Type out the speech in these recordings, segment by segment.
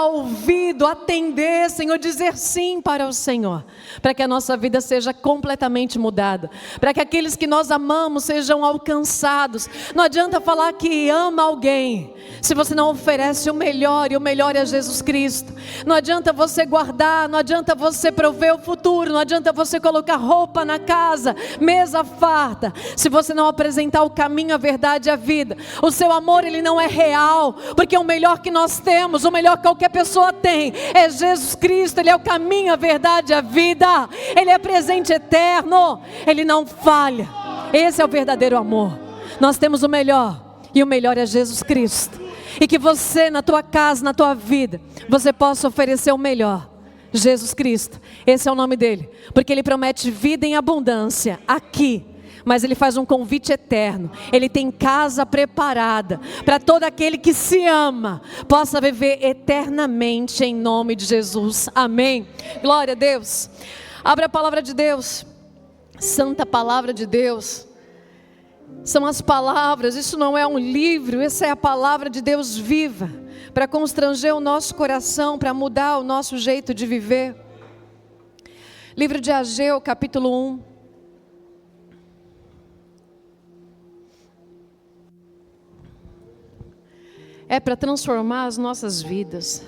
ouvido, atender, Senhor, dizer sim para o Senhor, para que a nossa vida seja completamente mudada, para que aqueles que nós amamos sejam alcançados. Não adianta falar que ama alguém se você não oferece o melhor, e o melhor é Jesus Cristo. Não adianta você guardar, não adianta você prover o futuro, não adianta você colocar roupa na casa, mesa farta, se você não apresentar o caminho, a verdade e a vida. O seu amor, ele não é real, porque o melhor que nós temos, o melhor que qualquer pessoa tem, é Jesus Cristo. Ele é o caminho, a verdade e a vida. Ele é presente eterno, ele não falha. Esse é o verdadeiro amor. Nós temos o melhor, e o melhor é Jesus Cristo. E que você, na tua casa, na tua vida, você possa oferecer o melhor. Jesus Cristo, esse é o nome dele, porque ele promete vida em abundância aqui, mas ele faz um convite eterno. Ele tem casa preparada para todo aquele que se ama possa viver eternamente em nome de Jesus. Amém. Glória a Deus. Abra a palavra de Deus, santa palavra de Deus. São as palavras, isso não é um livro, essa é a palavra de Deus viva, para constranger o nosso coração, para mudar o nosso jeito de viver. Livro de Ageu, capítulo 1. É para transformar as nossas vidas.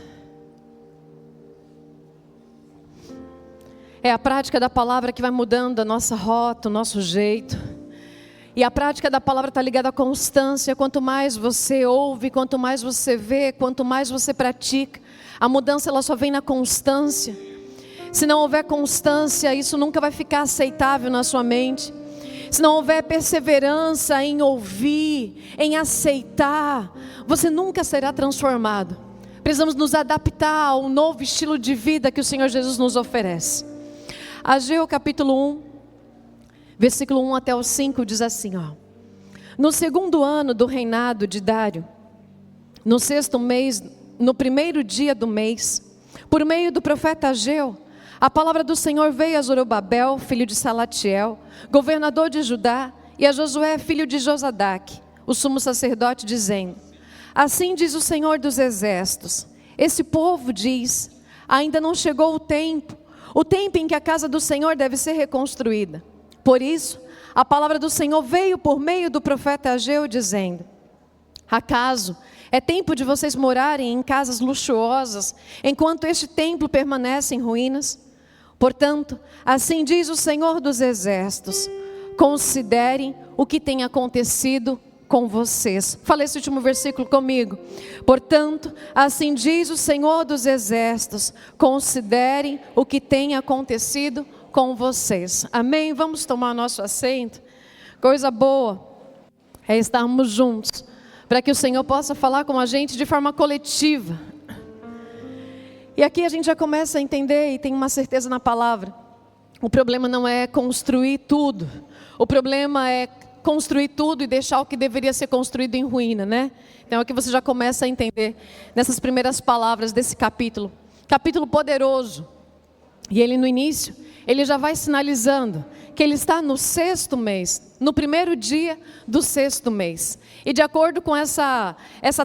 É a prática da palavra que vai mudando a nossa rota, o nosso jeito. E a prática da palavra está ligada à constância. Quanto mais você ouve, quanto mais você vê, quanto mais você pratica, a mudança ela só vem na constância. Se não houver constância, isso nunca vai ficar aceitável na sua mente. Se não houver perseverança em ouvir, em aceitar, você nunca será transformado. Precisamos nos adaptar ao novo estilo de vida que o Senhor Jesus nos oferece. Ageu capítulo 1. Versículo 1 até o 5 diz assim, ó. No segundo ano do reinado de Dário, no sexto mês, no primeiro dia do mês, por meio do profeta Ageu, a palavra do Senhor veio a Zorobabel, filho de Salatiel, governador de Judá, e a Josué, filho de Josadaque, o sumo sacerdote, dizendo: assim diz o Senhor dos exércitos, esse povo diz, ainda não chegou o tempo em que a casa do Senhor deve ser reconstruída. Por isso, a palavra do Senhor veio por meio do profeta Ageu, dizendo: acaso é tempo de vocês morarem em casas luxuosas, enquanto este templo permanece em ruínas? Portanto, assim diz o Senhor dos exércitos, considerem o que tem acontecido com vocês. Fala esse último versículo comigo. Portanto, assim diz o Senhor dos exércitos, considerem o que tem acontecido com vocês. Amém? Vamos tomar nosso assento. Coisa boa é estarmos juntos, para que o Senhor possa falar com a gente de forma coletiva. E aqui a gente já começa a entender e tem uma certeza na palavra. O problema não é construir tudo. O problema é construir tudo e deixar o que deveria ser construído em ruína, né? Então aqui você já começa a entender nessas primeiras palavras desse capítulo. Capítulo poderoso. E ele no início, ele já vai sinalizando que ele está no sexto mês, no primeiro dia do sexto mês. E de acordo com essa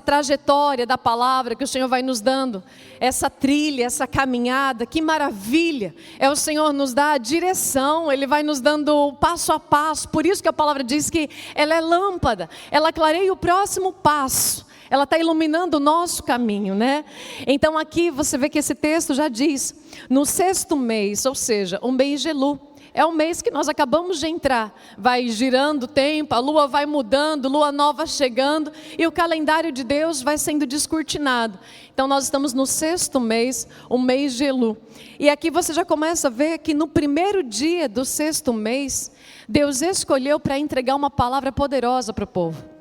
trajetória da palavra que o Senhor vai nos dando, essa trilha, essa caminhada, que maravilha, é o Senhor nos dá a direção, Ele vai nos dando passo a passo. Por isso que a palavra diz que ela é lâmpada, ela clareia o próximo passo. Ela está iluminando o nosso caminho, né? Então aqui você vê que esse texto já diz, no sexto mês, ou seja, o mês de Elu, é o mês que nós acabamos de entrar, vai girando o tempo, a lua vai mudando, lua nova chegando, e o calendário de Deus vai sendo descortinado. Então nós estamos no sexto mês, o mês de Elu. E aqui você já começa a ver que no primeiro dia do sexto mês, Deus escolheu para entregar uma palavra poderosa para o povo.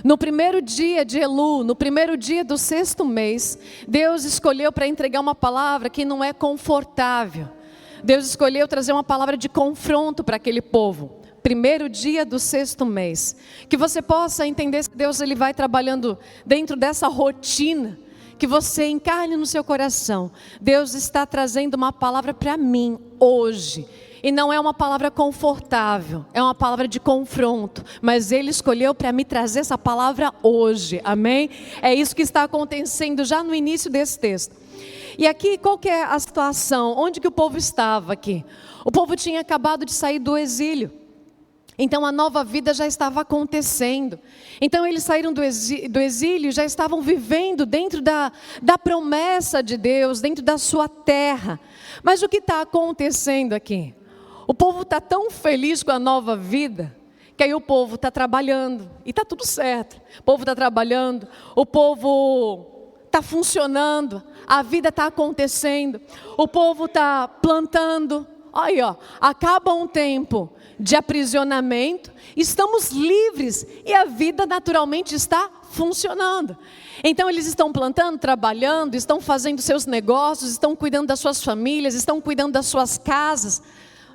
No primeiro dia de Elu, no primeiro dia do sexto mês, Deus escolheu para entregar uma palavra que não é confortável. Deus escolheu trazer uma palavra de confronto para aquele povo. Primeiro dia do sexto mês. Que você possa entender que Deus ele vai trabalhando dentro dessa rotina. Que você encarne no seu coração. Deus está trazendo uma palavra para mim hoje. E não é uma palavra confortável, é uma palavra de confronto. Mas Ele escolheu para me trazer essa palavra hoje, amém? É isso que está acontecendo já no início desse texto. E aqui, qual que é a situação? Onde que o povo estava aqui? O povo tinha acabado de sair do exílio. Então a nova vida já estava acontecendo. Então eles saíram do exílio, já estavam vivendo dentro da promessa de Deus, dentro da sua terra. Mas o que está acontecendo aqui? O povo está tão feliz com a nova vida, que aí o povo está trabalhando, e está tudo certo. O povo está trabalhando, o povo está funcionando, a vida está acontecendo, o povo está plantando. Aí, ó, acaba um tempo de aprisionamento, estamos livres e a vida naturalmente está funcionando. Então eles estão plantando, trabalhando, estão fazendo seus negócios, estão cuidando das suas famílias, estão cuidando das suas casas.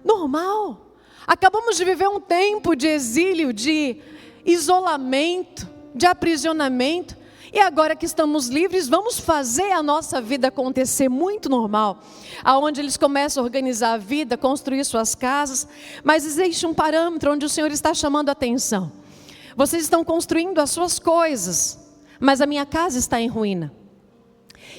Normal. Acabamos de viver um tempo de exílio, de isolamento, de aprisionamento. E agora que estamos livres, vamos fazer a nossa vida acontecer muito normal. Aonde eles começam a organizar a vida, construir suas casas. Mas existe um parâmetro onde o Senhor está chamando a atenção. Vocês estão construindo as suas coisas, mas a minha casa está em ruína.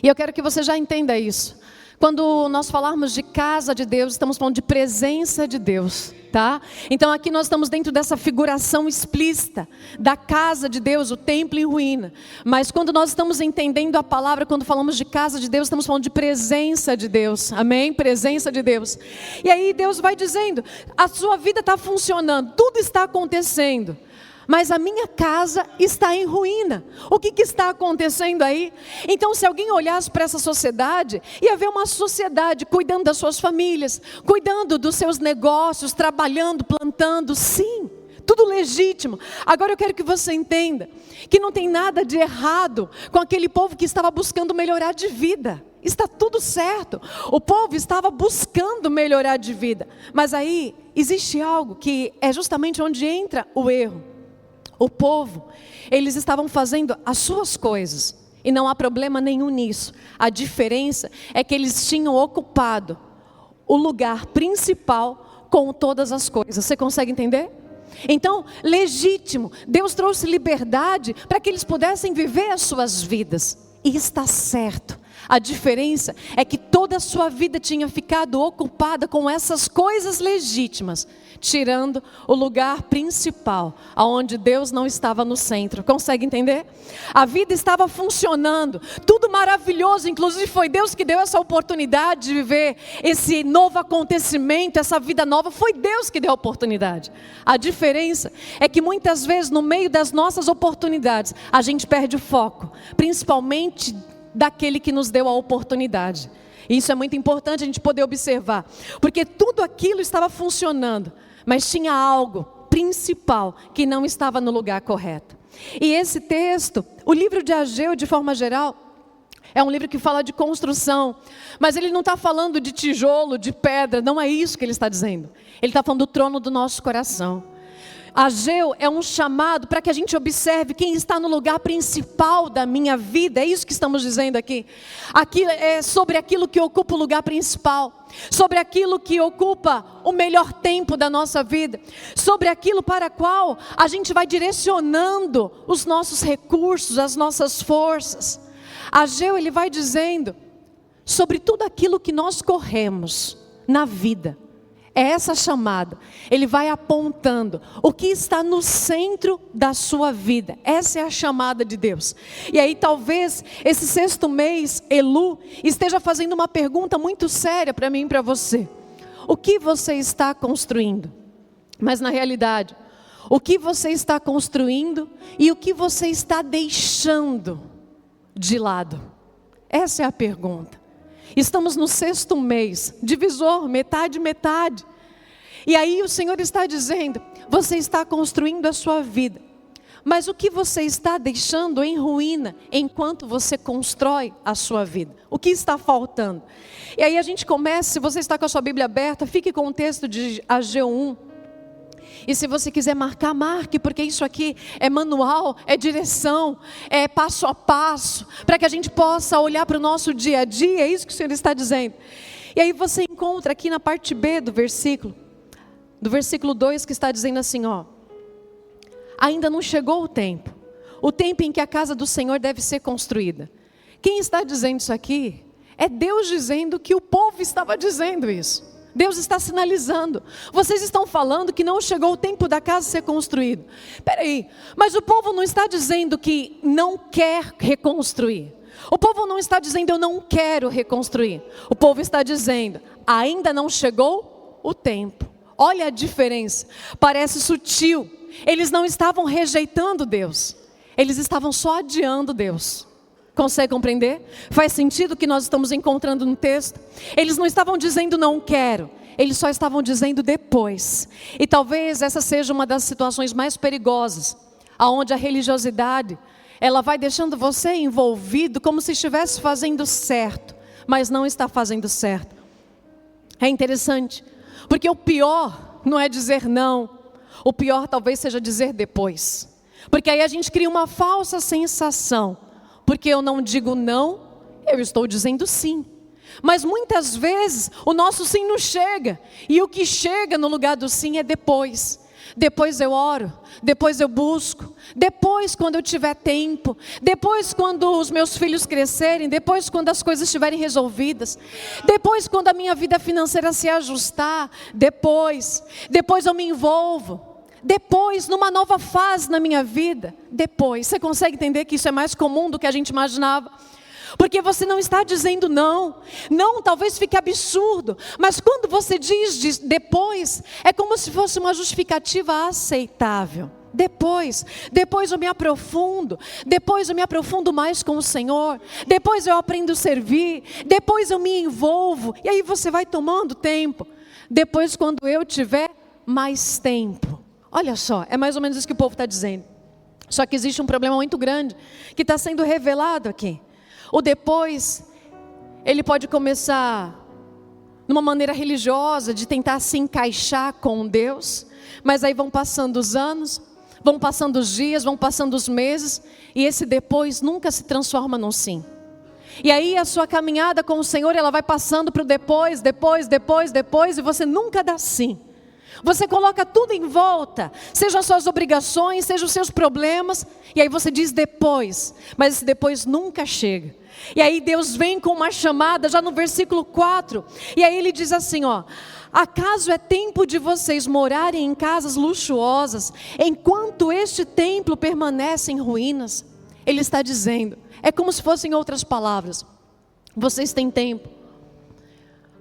E eu quero que você já entenda isso. Quando nós falarmos de casa de Deus, estamos falando de presença de Deus, tá? Então aqui nós estamos dentro dessa figuração explícita da casa de Deus, o templo em ruína. Mas quando nós estamos entendendo a palavra, quando falamos de casa de Deus, estamos falando de presença de Deus, amém? Presença de Deus. E aí Deus vai dizendo, a sua vida está funcionando, tudo está acontecendo. Mas a minha casa está em ruína. O que está acontecendo aí? Então, se alguém olhasse para essa sociedade, ia ver uma sociedade cuidando das suas famílias, cuidando dos seus negócios, trabalhando, plantando, sim, tudo legítimo. Agora eu quero que você entenda que não tem nada de errado com aquele povo que estava buscando melhorar de vida. Está tudo certo. O povo estava buscando melhorar de vida. Mas aí existe algo que é justamente onde entra o erro. O povo, eles estavam fazendo as suas coisas, e não há problema nenhum nisso. A diferença é que eles tinham ocupado o lugar principal com todas as coisas. Você consegue entender? Então, legítimo, Deus trouxe liberdade para que eles pudessem viver as suas vidas, e está certo. A diferença é que toda a sua vida tinha ficado ocupada com essas coisas legítimas, tirando o lugar principal, aonde Deus não estava no centro. Consegue entender? A vida estava funcionando, tudo maravilhoso, inclusive foi Deus que deu essa oportunidade de viver esse novo acontecimento, essa vida nova, foi Deus que deu a oportunidade. A diferença é que muitas vezes no meio das nossas oportunidades, a gente perde o foco, principalmente daquele que nos deu a oportunidade. Isso é muito importante a gente poder observar, porque tudo aquilo estava funcionando, mas tinha algo principal que não estava no lugar correto. E esse texto, o livro de Ageu, de forma geral, é um livro que fala de construção, mas ele não está falando de tijolo, de pedra, não é isso que ele está dizendo. Ele está falando do trono do nosso coração. Ageu é um chamado para que a gente observe quem está no lugar principal da minha vida. É isso que estamos dizendo aqui. Aqui é sobre aquilo que ocupa o lugar principal, sobre aquilo que ocupa o melhor tempo da nossa vida, sobre aquilo para qual a gente vai direcionando os nossos recursos, as nossas forças. Ageu, ele vai dizendo sobre tudo aquilo que nós corremos na vida. É essa chamada, ele vai apontando o que está no centro da sua vida. Essa é a chamada de Deus. E aí talvez esse 6º mês, Elu, esteja fazendo uma pergunta muito séria para mim e para você. O que você está construindo? Mas na realidade, o que você está construindo e o que você está deixando de lado? Essa é a pergunta. Estamos no 6º mês, divisor, metade, metade. E aí o Senhor está dizendo, você está construindo a sua vida, mas o que você está deixando em ruína enquanto você constrói a sua vida? O que está faltando? E aí a gente começa, se você está com a sua Bíblia aberta, fique com o texto de Ageu 1. E se você quiser marcar, marque, porque isso aqui é manual, é direção, é passo a passo, para que a gente possa olhar para o nosso dia a dia, é isso que o Senhor está dizendo. E aí você encontra aqui na parte B do versículo 2, que está dizendo assim, ainda não chegou o tempo em que a casa do Senhor deve ser construída. Quem está dizendo isso aqui é Deus dizendo que o povo estava dizendo isso. Deus está sinalizando. Vocês estão falando que não chegou o tempo da casa ser construída. Espera aí, mas o povo não está dizendo que não quer reconstruir. O povo não está dizendo eu não quero reconstruir. O povo está dizendo ainda não chegou o tempo. Olha a diferença, parece sutil. Eles não estavam rejeitando Deus, eles estavam só adiando Deus. Consegue compreender? Faz sentido o que nós estamos encontrando no texto? Eles não estavam dizendo não quero, eles só estavam dizendo depois. E talvez essa seja uma das situações mais perigosas, aonde a religiosidade, ela vai deixando você envolvido como se estivesse fazendo certo, mas não está fazendo certo. É interessante, porque o pior não é dizer não, o pior talvez seja dizer depois. Porque aí a gente cria uma falsa sensação, porque eu não digo não, eu estou dizendo sim. Mas muitas vezes o nosso sim não chega, e o que chega no lugar do sim é depois. Depois eu oro, depois eu busco, depois quando eu tiver tempo, depois quando os meus filhos crescerem, depois quando as coisas estiverem resolvidas, depois quando a minha vida financeira se ajustar, depois eu me envolvo. Depois, numa nova fase na minha vida, depois. Você consegue entender que isso é mais comum do que a gente imaginava? Porque você não está dizendo não. Não, talvez fique absurdo. Mas quando você diz depois, é como se fosse uma justificativa aceitável. Depois eu me aprofundo. Depois eu me aprofundo mais com o Senhor. Depois eu aprendo a servir. Depois eu me envolvo. E aí você vai tomando tempo. Depois, quando eu tiver mais tempo. Olha só, é mais ou menos isso que o povo está dizendo. Só que existe um problema muito grande que está sendo revelado aqui. O depois, ele pode começar numa maneira religiosa, de tentar se encaixar com Deus. Mas aí vão passando os anos, vão passando os dias, vão passando os meses, e esse depois nunca se transforma num sim. E aí a sua caminhada com o Senhor, ela vai passando para o depois, e você nunca dá sim. Você coloca tudo em volta, sejam as suas obrigações, sejam os seus problemas, e aí você diz depois, mas esse depois nunca chega. E aí Deus vem com uma chamada, já no versículo 4, e aí Ele diz assim, acaso é tempo de vocês morarem em casas luxuosas, enquanto este templo permanece em ruínas? Ele está dizendo, é como se fossem outras palavras, vocês têm tempo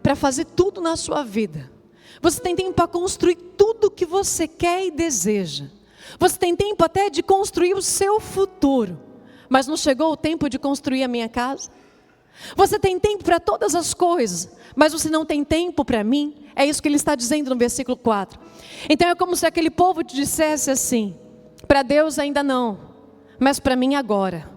para fazer tudo na sua vida. Você tem tempo para construir tudo o que você quer e deseja. Você tem tempo até de construir o seu futuro. Mas não chegou o tempo de construir a minha casa? Você tem tempo para todas as coisas, mas você não tem tempo para mim? É isso que ele está dizendo no versículo 4. Então é como se aquele povo te dissesse assim, para Deus ainda não, mas para mim agora.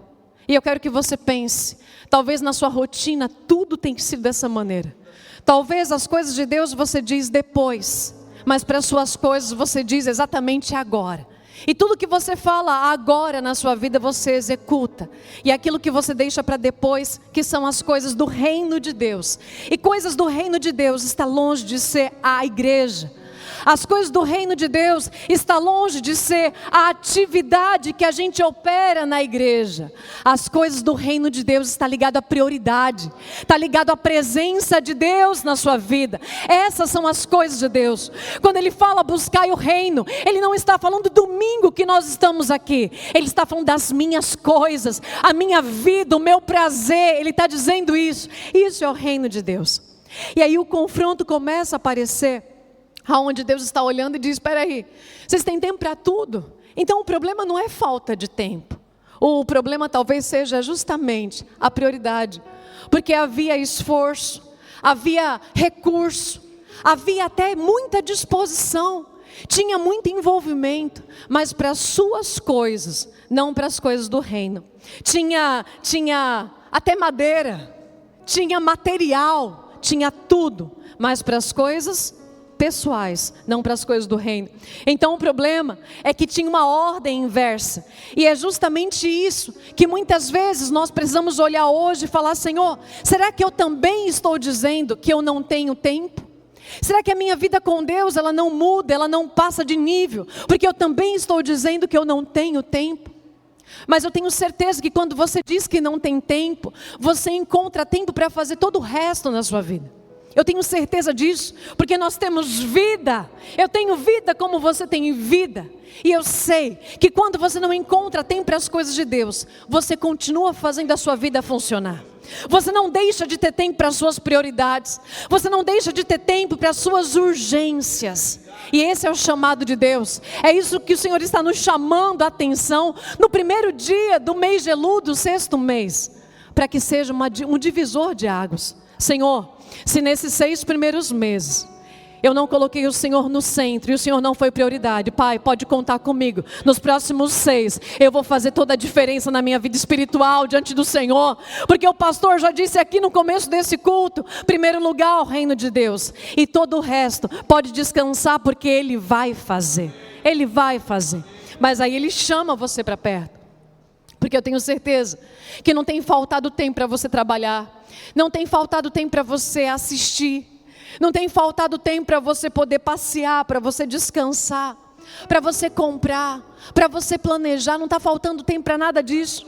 E eu quero que você pense, talvez na sua rotina tudo tem sido dessa maneira. Talvez as coisas de Deus você diz depois, mas para as suas coisas você diz exatamente agora. E tudo que você fala agora na sua vida você executa. E aquilo que você deixa para depois, que são as coisas do reino de Deus. E coisas do reino de Deus está longe de ser a igreja. As coisas do reino de Deus está longe de ser a atividade que a gente opera na igreja. As coisas do reino de Deus está ligado à prioridade, está ligado à presença de Deus na sua vida. Essas são as coisas de Deus. Quando Ele fala buscai o reino, Ele não está falando domingo que nós estamos aqui. Ele está falando das minhas coisas, a minha vida, o meu prazer. Ele está dizendo isso. Isso é o reino de Deus. E aí o confronto começa a aparecer, aonde Deus está olhando e diz, espera aí, vocês têm tempo para tudo? Então o problema não é falta de tempo. O problema talvez seja justamente a prioridade. Porque havia esforço, havia recurso, havia até muita disposição, tinha muito envolvimento, mas para as suas coisas, não para as coisas do reino. Tinha até madeira, tinha material, tinha tudo, mas para as coisas pessoais, não para as coisas do reino. Então o problema é que tinha uma ordem inversa. E é justamente isso que muitas vezes nós precisamos olhar hoje e falar: Senhor, será que eu também estou dizendo que eu não tenho tempo? Será que a minha vida com Deus, ela não muda, ela não passa de nível? Porque eu também estou dizendo que eu não tenho tempo. Mas eu tenho certeza que quando você diz que não tem tempo, você encontra tempo para fazer todo o resto na sua vida. Eu tenho certeza disso, porque nós temos vida. Eu tenho vida como você tem vida. E eu sei que quando você não encontra tempo para as coisas de Deus, você continua fazendo a sua vida funcionar. Você não deixa de ter tempo para as suas prioridades. Você não deixa de ter tempo para as suas urgências. E esse é o chamado de Deus. É isso que o Senhor está nos chamando a atenção no primeiro dia do mês de Elul, do 6º mês, para que seja um divisor de águas. Senhor, se nesses 6 primeiros meses eu não coloquei o Senhor no centro e o Senhor não foi prioridade, Pai, pode contar comigo. Nos próximos 6 eu vou fazer toda a diferença na minha vida espiritual diante do Senhor, porque o pastor já disse aqui no começo desse culto: primeiro lugar o reino de Deus, e todo o resto pode descansar, porque Ele vai fazer. Ele vai fazer. Mas aí Ele chama você para perto, porque eu tenho certeza que não tem faltado tempo para você trabalhar, não tem faltado tempo para você assistir, não tem faltado tempo para você poder passear, para você descansar, para você comprar, para você planejar. Não está faltando tempo para nada disso.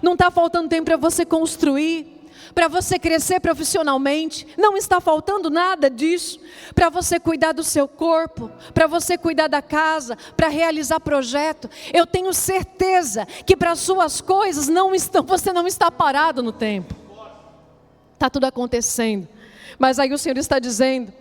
Não está faltando tempo para você construir, para você crescer profissionalmente. Não está faltando nada disso. Para você cuidar do seu corpo, para você cuidar da casa, para realizar projeto. Eu tenho certeza que para as suas coisas você não está parado no tempo. Está tudo acontecendo. Mas aí o Senhor está dizendo,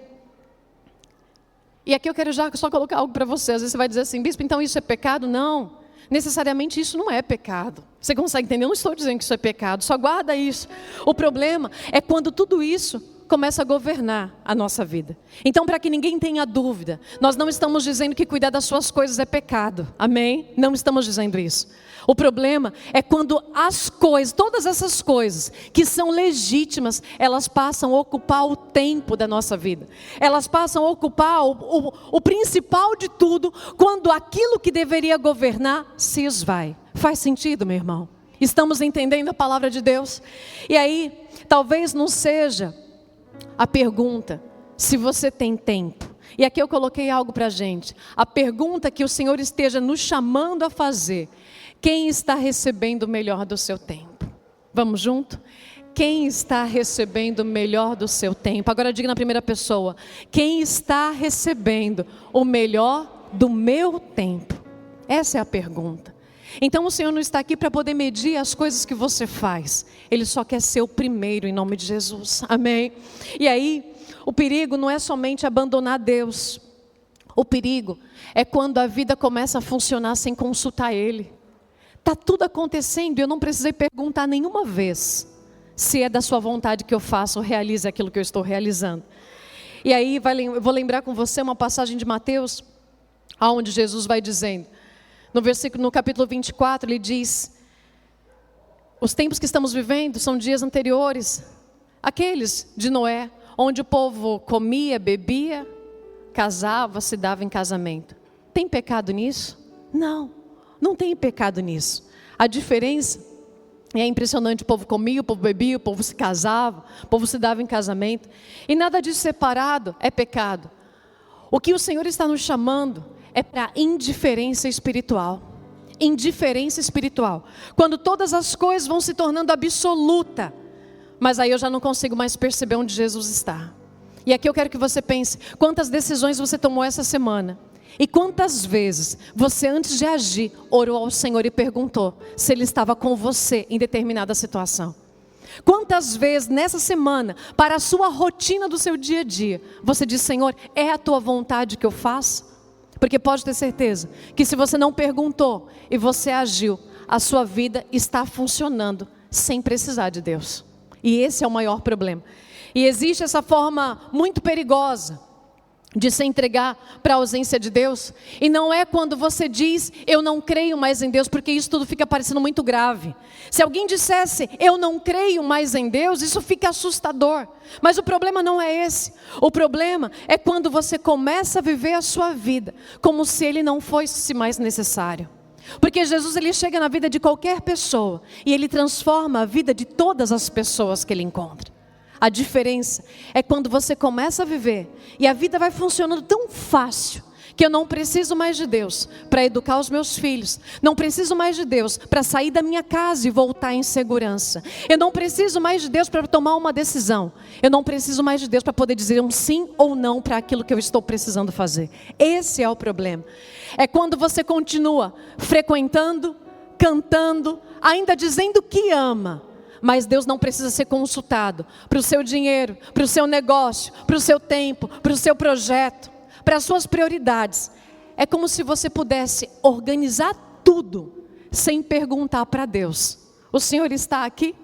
e aqui eu quero já só colocar algo para você. Às vezes você vai dizer assim: bispo, então isso é pecado? Não, necessariamente isso não é pecado. Você consegue entender? Eu não estou dizendo que isso é pecado, só guarda isso. O problema é quando tudo isso começa a governar a nossa vida. Então, para que ninguém tenha dúvida, nós não estamos dizendo que cuidar das suas coisas é pecado, amém? Não estamos dizendo isso. O problema é quando as coisas, todas essas coisas que são legítimas, elas passam a ocupar o tempo da nossa vida. Elas passam a ocupar o principal de tudo, quando aquilo que deveria governar se esvai. Faz sentido, meu irmão? Estamos entendendo a palavra de Deus? E aí, talvez não seja a pergunta se você tem tempo. E aqui eu coloquei algo para a gente. A pergunta que o Senhor esteja nos chamando a fazer: quem está recebendo o melhor do seu tempo? Vamos junto? Quem está recebendo o melhor do seu tempo? Agora diga na primeira pessoa: quem está recebendo o melhor do meu tempo? Essa é a pergunta. Então o Senhor não está aqui para poder medir as coisas que você faz. Ele só quer ser o primeiro, em nome de Jesus. Amém? E aí, o perigo não é somente abandonar Deus. O perigo é quando a vida começa a funcionar sem consultar Ele. Está tudo acontecendo e eu não precisei perguntar nenhuma vez se é da sua vontade que eu faça ou realize aquilo que eu estou realizando. E aí eu vou lembrar com você uma passagem de Mateus, onde Jesus vai dizendo, no capítulo 24, ele diz: os tempos que estamos vivendo são dias anteriores àqueles de Noé, onde o povo comia, bebia, casava, se dava em casamento. Tem pecado nisso? Não, não tem pecado nisso. A diferença é impressionante: o povo comia, o povo bebia, o povo se casava, o povo se dava em casamento, e nada disso separado é pecado. O que o Senhor está nos chamando é para indiferença espiritual. Indiferença espiritual. Quando todas as coisas vão se tornando absoluta, mas aí eu já não consigo mais perceber onde Jesus está. E aqui eu quero que você pense: quantas decisões você tomou essa semana? E quantas vezes você, antes de agir, orou ao Senhor e perguntou se Ele estava com você em determinada situação? Quantas vezes nessa semana, para a sua rotina do seu dia a dia, você diz: Senhor, é a tua vontade que eu faça? Porque pode ter certeza que se você não perguntou e você agiu, a sua vida está funcionando sem precisar de Deus. E esse é o maior problema. E existe essa forma muito perigosa de se entregar para a ausência de Deus. E não é quando você diz, eu não creio mais em Deus, porque isso tudo fica parecendo muito grave. Se alguém dissesse, eu não creio mais em Deus, isso fica assustador. Mas o problema não é esse. O problema é quando você começa a viver a sua vida como se Ele não fosse mais necessário. Porque Jesus, Ele chega na vida de qualquer pessoa e Ele transforma a vida de todas as pessoas que Ele encontra. A diferença é quando você começa a viver e a vida vai funcionando tão fácil que eu não preciso mais de Deus para educar os meus filhos. Não preciso mais de Deus para sair da minha casa e voltar em segurança. Eu não preciso mais de Deus para tomar uma decisão. Eu não preciso mais de Deus para poder dizer um sim ou não para aquilo que eu estou precisando fazer. Esse é o problema. É quando você continua frequentando, cantando, ainda dizendo que ama. Mas Deus não precisa ser consultado para o seu dinheiro, para o seu negócio, para o seu tempo, para o seu projeto, para as suas prioridades. É como se você pudesse organizar tudo sem perguntar para Deus. O Senhor está aqui?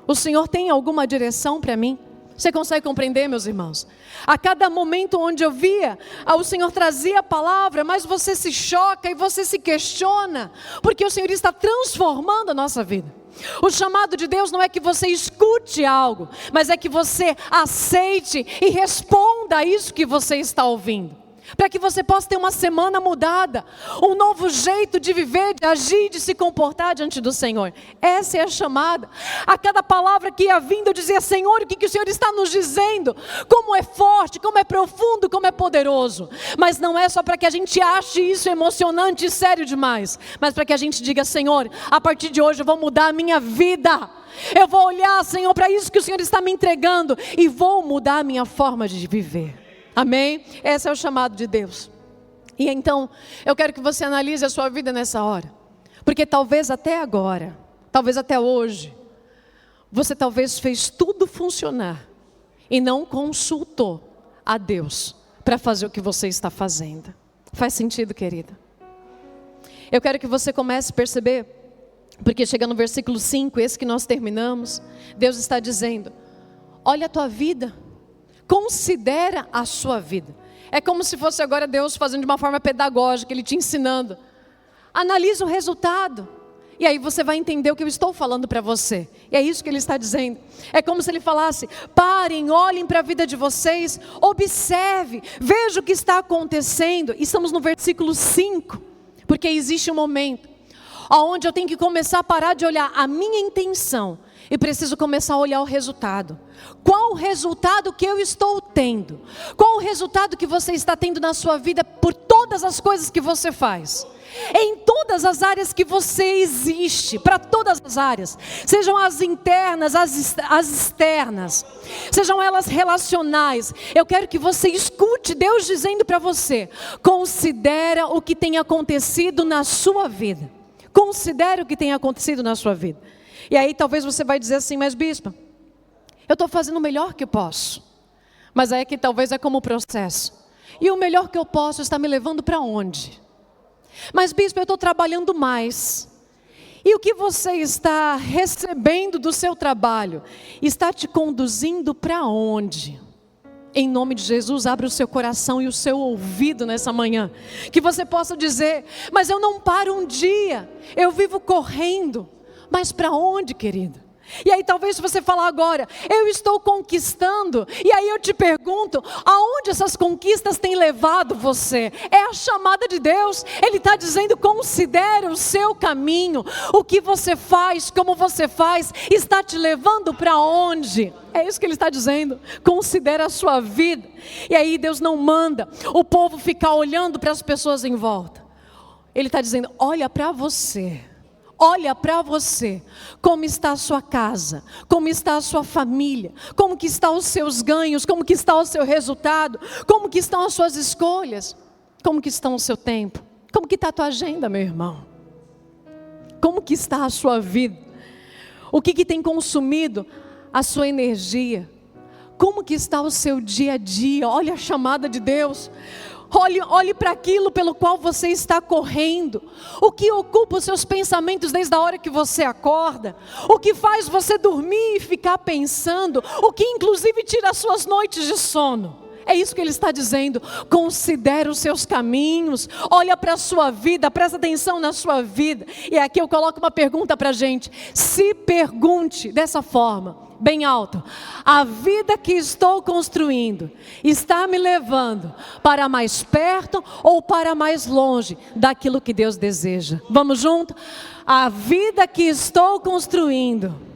O Senhor tem alguma direção para mim? Você consegue compreender, meus irmãos? A cada momento onde eu via, o Senhor trazia a palavra, mas você se choca e você se questiona, porque o Senhor está transformando a nossa vida. O chamado de Deus não é que você escute algo, mas é que você aceite e responda a isso que você está ouvindo. Para que você possa ter uma semana mudada, um novo jeito de viver, de agir, de se comportar diante do Senhor. Essa é a chamada. A cada palavra que ia vindo eu dizia, Senhor, o que o Senhor está nos dizendo? Como é forte, como é profundo, como é poderoso. Mas não é só para que a gente ache isso emocionante e sério demais, mas para que a gente diga, Senhor, a partir de hoje eu vou mudar a minha vida. Eu vou olhar, Senhor, para isso que o Senhor está me entregando e vou mudar a minha forma de viver. Amém? Esse é o chamado de Deus. E então, eu quero que você analise a sua vida nessa hora. Porque talvez até agora, talvez até hoje, você talvez fez tudo funcionar e não consultou a Deus para fazer o que você está fazendo. Faz sentido, querida? Eu quero que você comece a perceber, porque chega no versículo 5, esse que nós terminamos, Deus está dizendo, olha a tua vida. Considera a sua vida. É como se fosse agora Deus fazendo de uma forma pedagógica, Ele te ensinando. Analisa o resultado. E aí você vai entender o que eu estou falando para você. E é isso que Ele está dizendo. É como se Ele falasse, parem, olhem para a vida de vocês, observe, veja o que está acontecendo. E estamos no versículo 5, porque existe um momento onde eu tenho que começar a parar de olhar a minha intenção e preciso começar a olhar o resultado. Qual o resultado que eu estou tendo? Qual o resultado que você está tendo na sua vida por todas as coisas que você faz? Em todas as áreas que você existe, para todas as áreas, sejam as internas, as externas, sejam elas relacionais. Eu quero que você escute Deus dizendo para você, considera o que tem acontecido na sua vida. Considere o que tem acontecido na sua vida. E aí talvez você vai dizer assim, mas bispa, eu estou fazendo o melhor que eu posso. Mas aí é que talvez é como processo. E o melhor que eu posso está me levando para onde? Mas bispa, eu estou trabalhando mais. E o que você está recebendo do seu trabalho está te conduzindo para onde? Em nome de Jesus, abra o seu coração e o seu ouvido nessa manhã. Que você possa dizer, mas eu não paro um dia, eu vivo correndo. Mas para onde, querida? E aí talvez você falar agora, eu estou conquistando. E aí eu te pergunto, aonde essas conquistas têm levado você? É a chamada de Deus. Ele está dizendo, considere o seu caminho. O que você faz, como você faz, está te levando para onde? É isso que ele está dizendo, considere a sua vida. E aí Deus não manda o povo ficar olhando para as pessoas em volta. Ele está dizendo, olha para você. Olha para você, como está a sua casa, como está a sua família, como que estão os seus ganhos, como que está o seu resultado, como que estão as suas escolhas, como que está o seu tempo, como que está a tua agenda, meu irmão, como que está a sua vida, o que tem consumido a sua energia, como que está o seu dia a dia. Olha a chamada de Deus. Olhe para aquilo pelo qual você está correndo. O que ocupa os seus pensamentos desde a hora que você acorda. O que faz você dormir e ficar pensando. O que inclusive tira as suas noites de sono. É isso que ele está dizendo. Considere os seus caminhos, olha para a sua vida, presta atenção na sua vida. E aqui eu coloco uma pergunta para a gente. Se pergunte dessa forma, bem alto: a vida que estou construindo está me levando para mais perto ou para mais longe daquilo que Deus deseja? Vamos junto? A vida que estou construindo.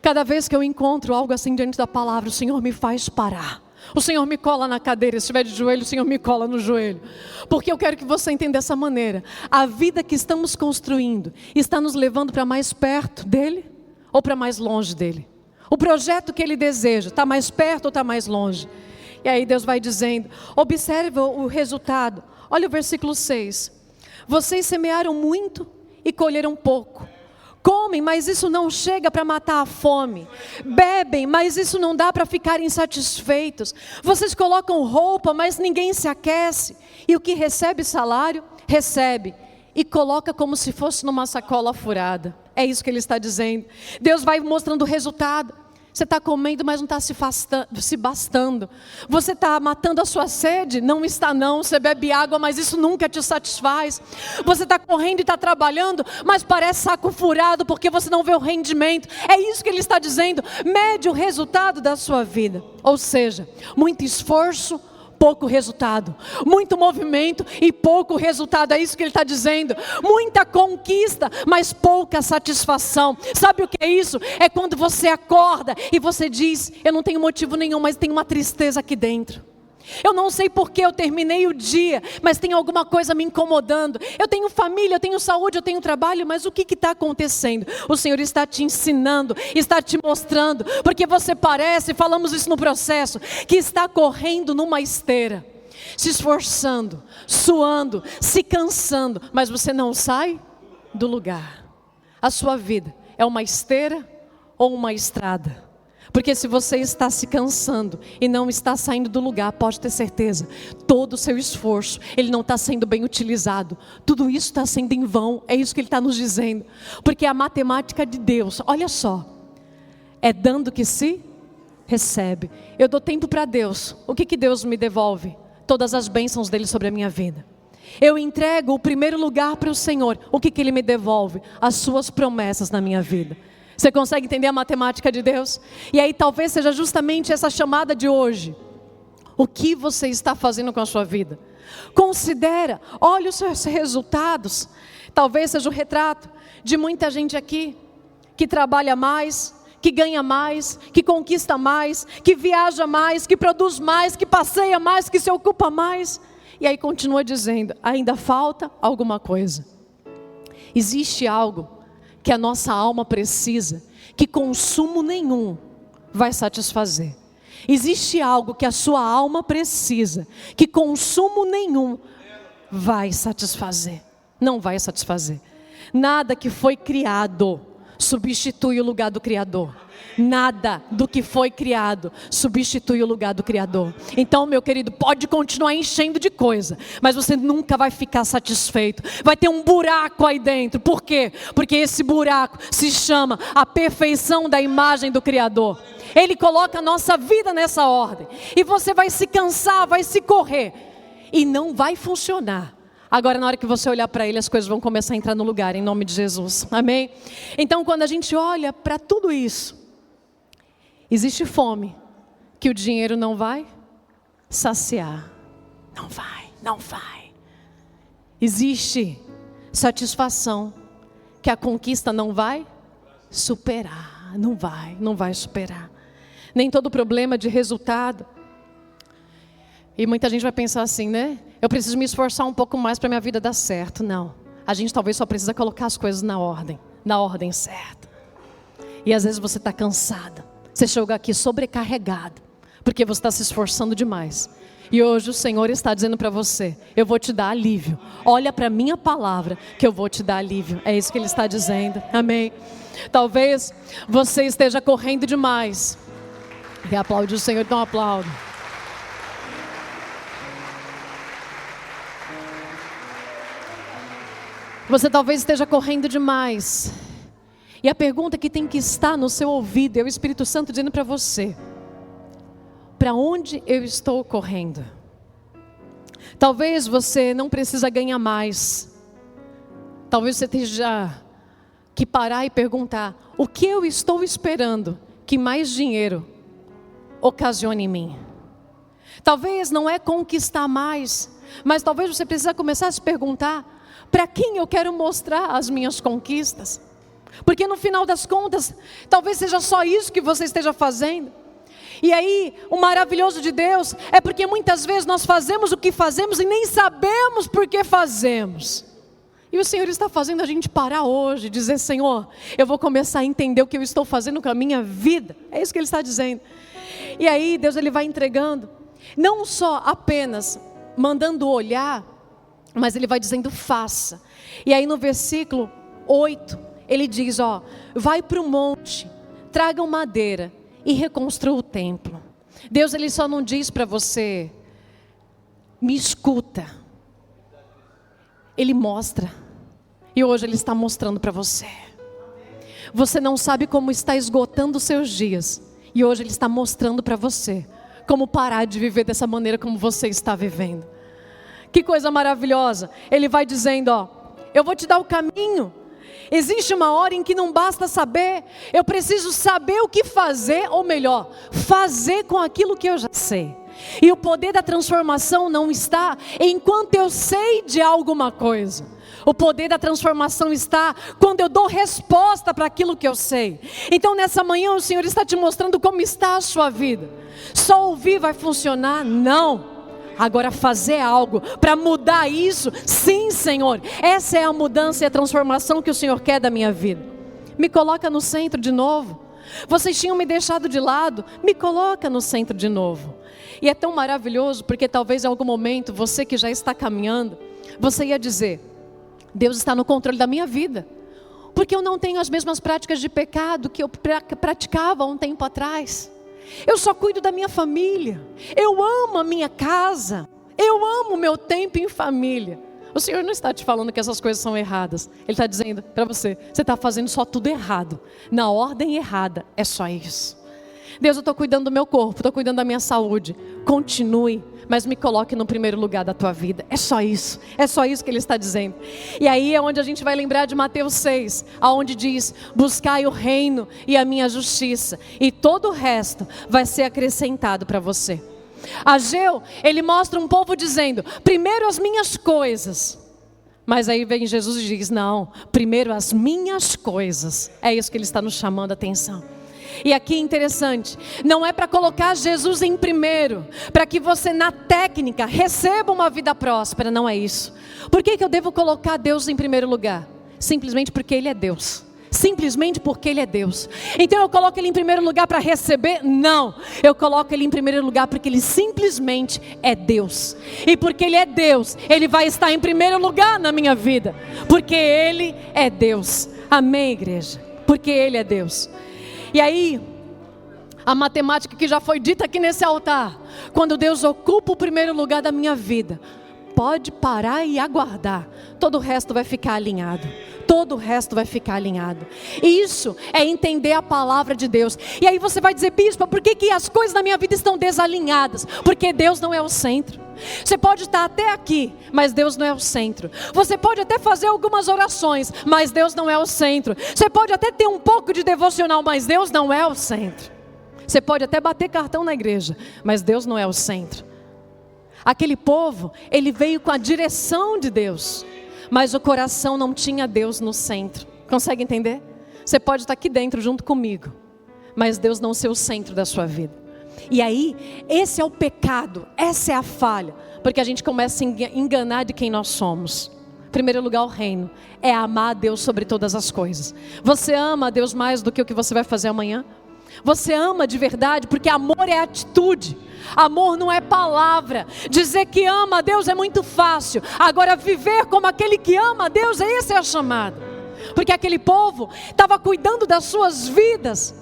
Cada vez que eu encontro algo assim diante da palavra, o Senhor me faz parar. O Senhor me cola na cadeira, se estiver de joelho, o Senhor me cola no joelho. Porque eu quero que você entenda dessa maneira. A vida que estamos construindo está nos levando para mais perto dEle ou para mais longe dEle? O projeto que Ele deseja, está mais perto ou está mais longe? E aí Deus vai dizendo, observe o resultado. Olha o versículo 6. Vocês semearam muito e colheram pouco. Comem, mas isso não chega para matar a fome. Bebem, mas isso não dá para ficarem insatisfeitos. Vocês colocam roupa, mas ninguém se aquece. E o que recebe salário, recebe. E coloca como se fosse numa sacola furada. É isso que ele está dizendo. Deus vai mostrando o resultado. Você está comendo, mas não está se bastando. Você está matando a sua sede? Não está não. Você bebe água, mas isso nunca te satisfaz. Você está correndo e está trabalhando, mas parece saco furado, porque você não vê o rendimento. É isso que ele está dizendo. Mede o resultado da sua vida. Ou seja, muito esforço, pouco resultado. Muito movimento e pouco resultado. É isso que ele está dizendo. Muita conquista, mas pouca satisfação. Sabe o que é isso? É quando você acorda e você diz, eu não tenho motivo nenhum, mas tem uma tristeza aqui dentro. Eu não sei porque eu terminei o dia, mas tem alguma coisa me incomodando. Eu tenho família, eu tenho saúde, eu tenho trabalho, mas o que está acontecendo? O Senhor está te ensinando, está te mostrando, porque você parece, falamos isso no processo, que está correndo numa esteira, se esforçando, suando, se cansando, mas você não sai do lugar. A sua vida é uma esteira ou uma estrada? Porque se você está se cansando e não está saindo do lugar, pode ter certeza, todo o seu esforço, ele não está sendo bem utilizado. Tudo isso está sendo em vão, é isso que ele está nos dizendo. Porque a matemática de Deus, olha só, é dando que se recebe. Eu dou tempo para Deus, o que Deus me devolve? Todas as bênçãos dele sobre a minha vida. Eu entrego o primeiro lugar para o Senhor, o que ele me devolve? As suas promessas na minha vida. Você consegue entender a matemática de Deus? E aí talvez seja justamente essa chamada de hoje. O que você está fazendo com a sua vida? Considera, olha os seus resultados. Talvez seja o retrato de muita gente aqui, que trabalha mais, que ganha mais, que conquista mais, que viaja mais, que produz mais, que passeia mais, que se ocupa mais. E aí continua dizendo, ainda falta alguma coisa. Existe algo que a nossa alma precisa, que consumo nenhum vai satisfazer. Existe algo que a sua alma precisa, que consumo nenhum vai satisfazer. Não vai satisfazer. Nada que foi criado substitui o lugar do Criador. Nada do que foi criado substitui o lugar do Criador. Então, meu querido, pode continuar enchendo de coisa, mas você nunca vai ficar satisfeito. Vai ter um buraco aí dentro. Por quê? Porque esse buraco se chama a perfeição da imagem do Criador. Ele coloca a nossa vida nessa ordem. E você vai se cansar, vai se correr, e não vai funcionar. Agora, na hora que você olhar para Ele, as coisas vão começar a entrar no lugar, em nome de Jesus. Amém? Então, quando a gente olha para tudo isso, existe fome que o dinheiro não vai saciar. Não vai, não vai. Existe satisfação que a conquista não vai superar. Não vai superar. Nem todo problema de resultado. E muita gente vai pensar assim, né? Eu preciso me esforçar um pouco mais para minha vida dar certo. Não. A gente talvez só precisa colocar as coisas na ordem certa. E às vezes você está cansada. Você chega aqui sobrecarregado, porque você está se esforçando demais. E hoje o Senhor está dizendo para você, eu vou te dar alívio. Olha para a minha palavra, que eu vou te dar alívio. É isso que Ele está dizendo. Amém. Talvez você esteja correndo demais. E aplaude o Senhor, então aplaude. Você talvez esteja correndo demais. E a pergunta que tem que estar no seu ouvido é o Espírito Santo dizendo para você: para onde eu estou correndo? Talvez você não precisa ganhar mais. Talvez você tenha que parar e perguntar: o que eu estou esperando que mais dinheiro ocasione em mim? Talvez não é conquistar mais, mas talvez você precisa começar a se perguntar: para quem eu quero mostrar as minhas conquistas? Porque no final das contas, talvez seja só isso que você esteja fazendo. E aí, o maravilhoso de Deus é porque muitas vezes nós fazemos o que fazemos e nem sabemos por que fazemos. E o Senhor está fazendo a gente parar hoje e dizer: Senhor, eu vou começar a entender o que eu estou fazendo com a minha vida. É isso que Ele está dizendo. E aí Deus, Ele vai entregando, não só apenas mandando olhar, mas Ele vai dizendo: faça. E aí no versículo 8, Ele diz: vai para o monte, tragam madeira e reconstrua o templo. Deus, Ele só não diz para você: me escuta. Ele mostra. E hoje Ele está mostrando para você. Você não sabe como está esgotando os seus dias. E hoje Ele está mostrando para você como parar de viver dessa maneira como você está vivendo. Que coisa maravilhosa. Ele vai dizendo: eu vou te dar o caminho. Existe uma hora em que não basta saber, eu preciso saber o que fazer, ou melhor, fazer com aquilo que eu já sei. E o poder da transformação não está enquanto eu sei de alguma coisa. O poder da transformação está quando eu dou resposta para aquilo que eu sei. Então nessa manhã o Senhor está te mostrando como está a sua vida. Só ouvir vai funcionar? Não. Agora fazer algo para mudar isso, sim, Senhor. Essa é a mudança e a transformação que o Senhor quer da minha vida. Me coloca no centro de novo. Vocês tinham me deixado de lado, me coloca no centro de novo. E é tão maravilhoso, porque talvez em algum momento, você que já está caminhando, você ia dizer: Deus está no controle da minha vida, porque eu não tenho as mesmas práticas de pecado que eu praticava há um tempo atrás. Eu só cuido da minha família, eu amo a minha casa, eu amo o meu tempo em família. O Senhor não está te falando que essas coisas são erradas. Ele está dizendo para você: você está fazendo só tudo errado, na ordem errada, é só isso. Deus, eu estou cuidando do meu corpo, estou cuidando da minha saúde. Continue, mas me coloque no primeiro lugar da tua vida. É só isso que Ele está dizendo. E aí é onde a gente vai lembrar de Mateus 6, aonde diz: buscai o reino e a minha justiça, e todo o resto vai ser acrescentado para você. Ageu, ele mostra um povo dizendo: primeiro as minhas coisas. Mas aí vem Jesus e diz: não, primeiro as minhas coisas. É isso que Ele está nos chamando a atenção. E aqui é interessante, não é para colocar Jesus em primeiro, para que você na técnica receba uma vida próspera, não é isso. Por que eu devo colocar Deus em primeiro lugar? Simplesmente porque Ele é Deus. Simplesmente porque Ele é Deus. Então eu coloco Ele em primeiro lugar para receber? Não, eu coloco Ele em primeiro lugar porque Ele simplesmente é Deus. E porque Ele é Deus, Ele vai estar em primeiro lugar na minha vida, porque Ele é Deus. Amém, igreja? Porque Ele é Deus. E aí, a matemática que já foi dita aqui nesse altar: quando Deus ocupa o primeiro lugar da minha vida, pode parar e aguardar, todo o resto vai ficar alinhado. Todo o resto vai ficar alinhado. Isso é entender a palavra de Deus. E aí você vai dizer: bispo, por que as coisas na minha vida estão desalinhadas? Porque Deus não é o centro. Você pode estar até aqui, mas Deus não é o centro. Você pode até fazer algumas orações, mas Deus não é o centro. Você pode até ter um pouco de devocional, mas Deus não é o centro. Você pode até bater cartão na igreja, mas Deus não é o centro. Aquele povo, ele veio com a direção de Deus, mas o coração não tinha Deus no centro. Consegue entender? Você pode estar aqui dentro junto comigo, mas Deus não ser o centro da sua vida. E aí, esse é o pecado, essa é a falha, porque a gente começa a enganar de quem nós somos. Em primeiro lugar, o reino é amar a Deus sobre todas as coisas. Você ama a Deus mais do que o que você vai fazer amanhã? Você ama de verdade, porque amor é atitude. Amor não é palavra. Dizer que ama a Deus é muito fácil. Agora viver como aquele que ama a Deus, essa é a chamada. Porque aquele povo estava cuidando das suas vidas.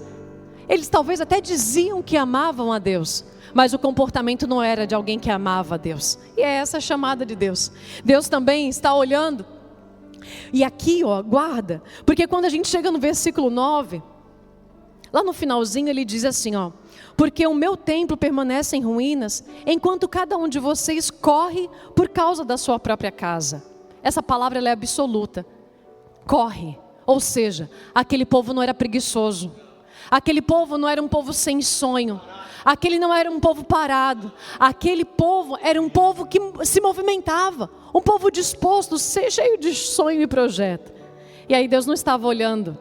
Eles talvez até diziam que amavam a Deus, mas o comportamento não era de alguém que amava a Deus. E é essa a chamada de Deus. Deus também está olhando E aqui, guarda, porque quando a gente chega no versículo 9, lá no finalzinho ele diz assim, porque o meu templo permanece em ruínas, enquanto cada um de vocês corre por causa da sua própria casa. Essa palavra ela é absoluta. Corre, ou seja, aquele povo não era preguiçoso. Aquele povo não era um povo sem sonho. Aquele não era um povo parado. Aquele povo era um povo que se movimentava. Um povo disposto, cheio de sonho e projeto. E aí Deus não estava olhando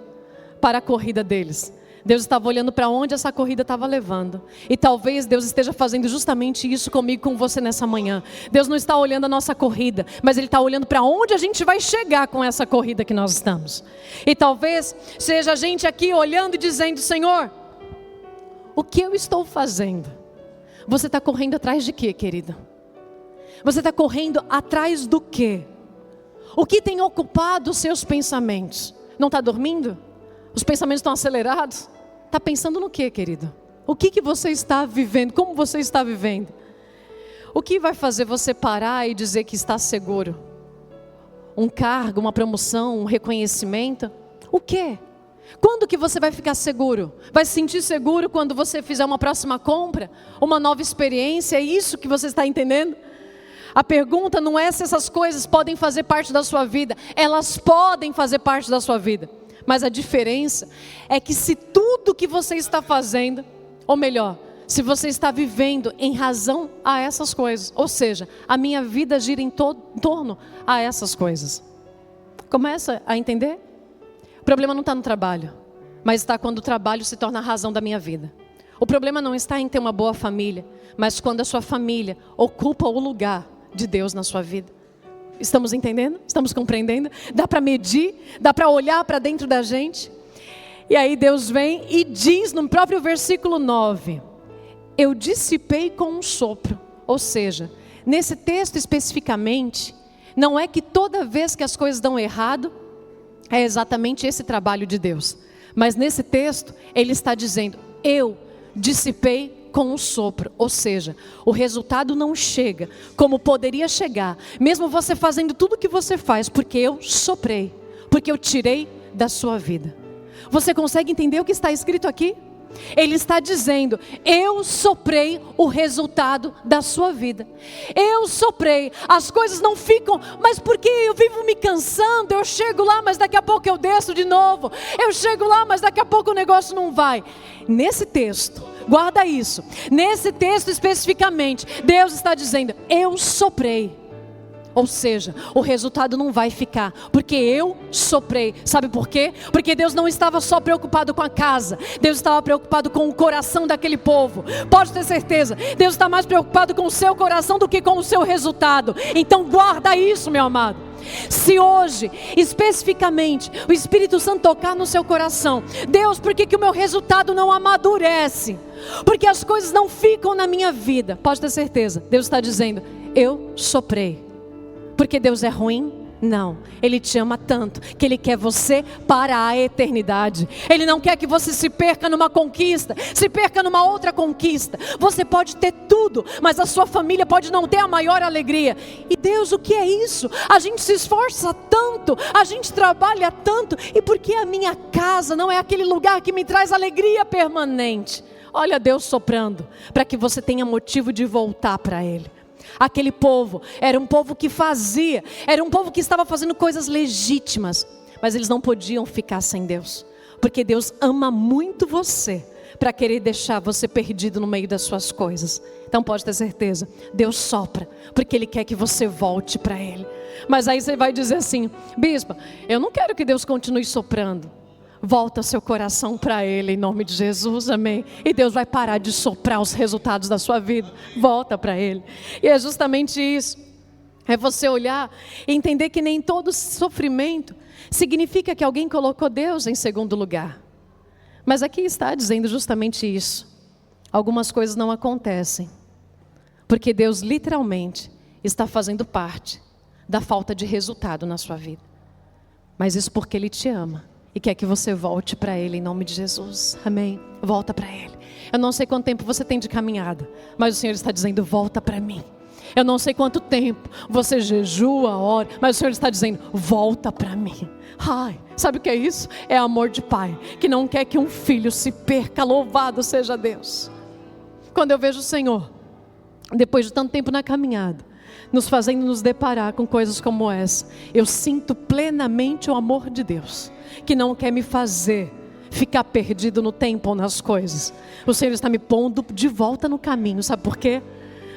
para a corrida deles. Deus estava olhando para onde essa corrida estava levando. E talvez Deus esteja fazendo justamente isso comigo, com você nessa manhã. Deus não está olhando a nossa corrida, mas Ele está olhando para onde a gente vai chegar com essa corrida que nós estamos. E talvez seja a gente aqui olhando e dizendo, Senhor, o que eu estou fazendo? Você está correndo atrás de quê, querida? Você está correndo atrás do quê? O que tem ocupado os seus pensamentos? Não está dormindo? Os pensamentos estão acelerados? Está pensando no quê, querido? O que você está vivendo? Como você está vivendo? O que vai fazer você parar e dizer que está seguro? Um cargo, uma promoção, um reconhecimento? O quê? Quando que você vai ficar seguro? Vai se sentir seguro quando você fizer uma próxima compra? Uma nova experiência? É isso que você está entendendo? A pergunta não é se essas coisas podem fazer parte da sua vida. Elas podem fazer parte da sua vida. Mas a diferença é que se tudo que você está fazendo, ou melhor, se você está vivendo em razão a essas coisas, ou seja, a minha vida gira em torno a essas coisas. Começa a entender? O problema não está no trabalho, mas está quando o trabalho se torna a razão da minha vida. O problema não está em ter uma boa família, mas quando a sua família ocupa o lugar de Deus na sua vida. Estamos entendendo? Estamos compreendendo? Dá para medir? Dá para olhar para dentro da gente? E aí Deus vem e diz no próprio versículo 9, eu dissipei com um sopro. Ou seja, nesse texto especificamente, não é que toda vez que as coisas dão errado, é exatamente esse trabalho de Deus. Mas nesse texto, Ele está dizendo, eu dissipei com um sopro, ou seja, o resultado não chega como poderia chegar, mesmo você fazendo tudo o que você faz, porque eu soprei, porque eu tirei da sua vida. Você consegue entender o que está escrito aqui? Ele está dizendo, eu soprei o resultado da sua vida. Eu soprei, as coisas não ficam, mas porque eu vivo me cansando, eu chego lá, mas daqui a pouco eu desço de novo. Eu chego lá, mas daqui a pouco o negócio não vai. Nesse texto, guarda isso, nesse texto especificamente, Deus está dizendo, eu soprei. Ou seja, o resultado não vai ficar, porque eu soprei. Sabe por quê? Porque Deus não estava só preocupado com a casa, Deus estava preocupado com o coração daquele povo. Pode ter certeza, Deus está mais preocupado com o seu coração do que com o seu resultado. Então guarda isso, meu amado. Se hoje, especificamente, o Espírito Santo tocar no seu coração, Deus, por que o meu resultado não amadurece? Porque as coisas não ficam na minha vida. Pode ter certeza, Deus está dizendo, eu soprei. Porque Deus é ruim? Não, Ele te ama tanto que Ele quer você para a eternidade. Ele não quer que você se perca numa conquista, se perca numa outra conquista. Você pode ter tudo, mas a sua família pode não ter a maior alegria. E Deus, o que é isso? A gente se esforça tanto, a gente trabalha tanto, e por que a minha casa não é aquele lugar que me traz alegria permanente? Olha Deus soprando, para que você tenha motivo de voltar para Ele. Aquele povo era um povo que fazia, era um povo que estava fazendo coisas legítimas, mas eles não podiam ficar sem Deus, porque Deus ama muito você, para querer deixar você perdido no meio das suas coisas. Então pode ter certeza, Deus sopra, porque Ele quer que você volte para Ele. Mas aí você vai dizer assim, bispa, eu não quero que Deus continue soprando. Volta seu coração para Ele em nome de Jesus, amém. E Deus vai parar de soprar os resultados da sua vida. Volta para Ele. E é justamente isso. É você olhar e entender que nem todo sofrimento significa que alguém colocou Deus em segundo lugar. Mas aqui está dizendo justamente isso. Algumas coisas não acontecem, porque Deus literalmente está fazendo parte da falta de resultado na sua vida. Mas isso porque Ele te ama. E quer que você volte para Ele em nome de Jesus, amém? Volta para Ele. Eu não sei quanto tempo você tem de caminhada, mas o Senhor está dizendo, volta para mim. Eu não sei quanto tempo você jejua, ora, mas o Senhor está dizendo, volta para mim. Ai, sabe o que é isso? É amor de pai, que não quer que um filho se perca. Louvado seja Deus. Quando eu vejo o Senhor, depois de tanto tempo na caminhada, nos fazendo nos deparar com coisas como essa, eu sinto plenamente o amor de Deus, que não quer me fazer ficar perdido no tempo ou nas coisas. O Senhor está me pondo de volta no caminho, sabe por quê?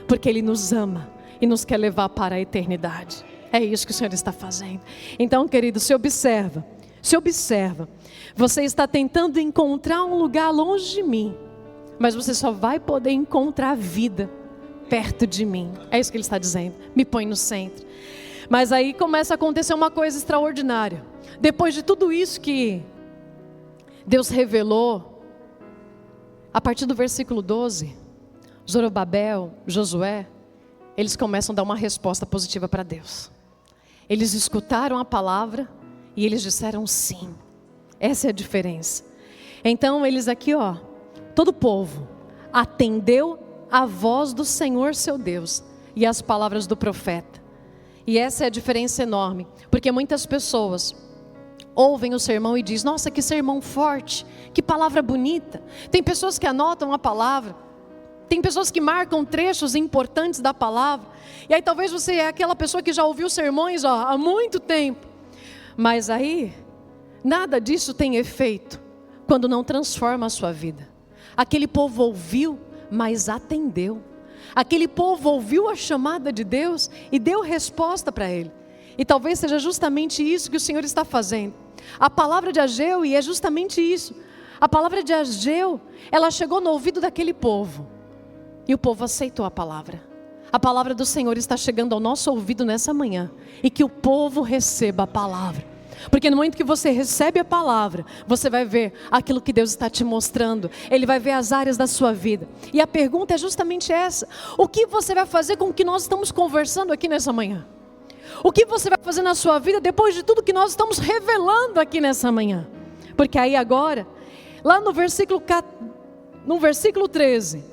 Porque Ele nos ama e nos quer levar para a eternidade. É isso que o Senhor está fazendo. Então, querido, se observa. Você está tentando encontrar um lugar longe de mim, mas você só vai poder encontrar vida perto de mim. É isso que Ele está dizendo. Me põe no centro. Mas aí começa a acontecer uma coisa extraordinária. Depois de tudo isso que Deus revelou, a partir do versículo 12, Zorobabel, Josué, eles começam a dar uma resposta positiva para Deus. Eles escutaram a palavra e eles disseram sim. Essa é a diferença. Então eles aqui, todo o povo atendeu a voz do Senhor seu Deus e as palavras do profeta. E essa é a diferença enorme, porque muitas pessoas ouvem o sermão e dizem, nossa, que sermão forte, que palavra bonita. Tem pessoas que anotam a palavra, tem pessoas que marcam trechos importantes da palavra. E aí talvez você é aquela pessoa que já ouviu sermões há muito tempo. Mas aí, nada disso tem efeito quando não transforma a sua vida. Aquele povo ouviu, mas atendeu. Aquele povo ouviu a chamada de Deus e deu resposta para ele. E talvez seja justamente isso que o Senhor está fazendo. A palavra de Ageu, e é justamente isso. A palavra de Ageu, ela chegou no ouvido daquele povo. E o povo aceitou a palavra. A palavra do Senhor está chegando ao nosso ouvido nessa manhã. E que o povo receba a palavra. Porque no momento que você recebe a palavra, você vai ver aquilo que Deus está te mostrando. Ele vai ver as áreas da sua vida. E a pergunta é justamente essa. O que você vai fazer com o que nós estamos conversando aqui nessa manhã? O que você vai fazer na sua vida depois de tudo que nós estamos revelando aqui nessa manhã? Porque aí agora, lá no versículo 13,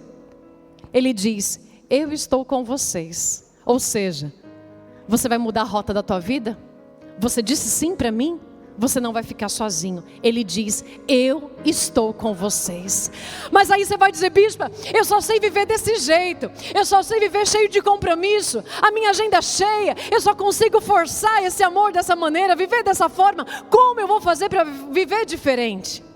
ele diz, eu estou com vocês. Ou seja, você vai mudar a rota da tua vida? Você disse sim para mim? Você não vai ficar sozinho. Ele diz, eu estou com vocês. Mas aí você vai dizer, bispa, eu só sei viver desse jeito. Eu só sei viver cheio de compromisso. A minha agenda é cheia. Eu só consigo forçar esse amor dessa maneira, viver dessa forma. Como eu vou fazer para viver diferente?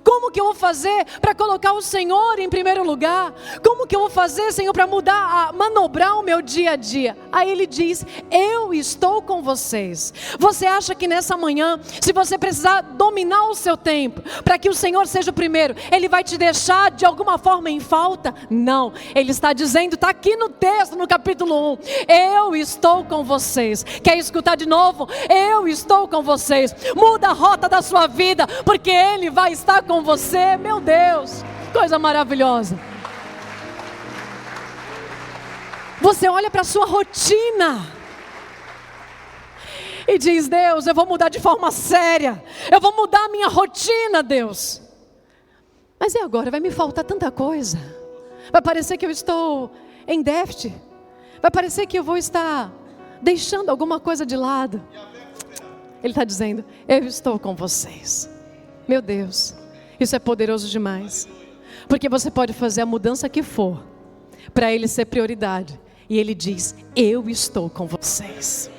Como que eu vou fazer para colocar o Senhor em primeiro lugar? Como que eu vou fazer, Senhor, para mudar, manobrar o meu dia a dia? Aí ele diz, eu estou com vocês. Você acha que nessa manhã, se você precisar dominar o seu tempo, para que o Senhor seja o primeiro, Ele vai te deixar de alguma forma em falta? Não, Ele está dizendo, está aqui no texto, no capítulo 1, eu estou com vocês. Quer escutar de novo? Eu estou com vocês. Muda a rota da sua vida, porque Ele vai estar com você. Meu Deus, coisa maravilhosa. Você olha para a sua rotina e diz, Deus, eu vou mudar de forma séria, eu vou mudar a minha rotina, Deus. Mas e agora? Vai me faltar tanta coisa. Vai parecer que eu estou em déficit. Vai parecer que eu vou estar deixando alguma coisa de lado. Ele está dizendo, eu estou com vocês. Meu Deus, isso é poderoso demais. Porque você pode fazer a mudança que for, para Ele ser prioridade. E Ele diz, eu estou com vocês.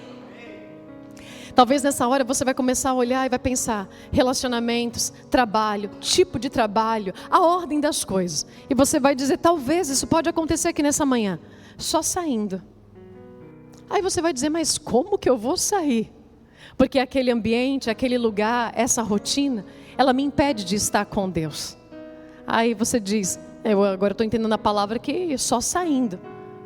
Talvez nessa hora você vai começar a olhar e vai pensar, relacionamentos, trabalho, tipo de trabalho, a ordem das coisas. E você vai dizer, talvez isso pode acontecer aqui nessa manhã, só saindo. Aí você vai dizer, mas como que eu vou sair? Porque aquele ambiente, aquele lugar, essa rotina, ela me impede de estar com Deus. Aí você diz, eu agora estou entendendo a palavra que só saindo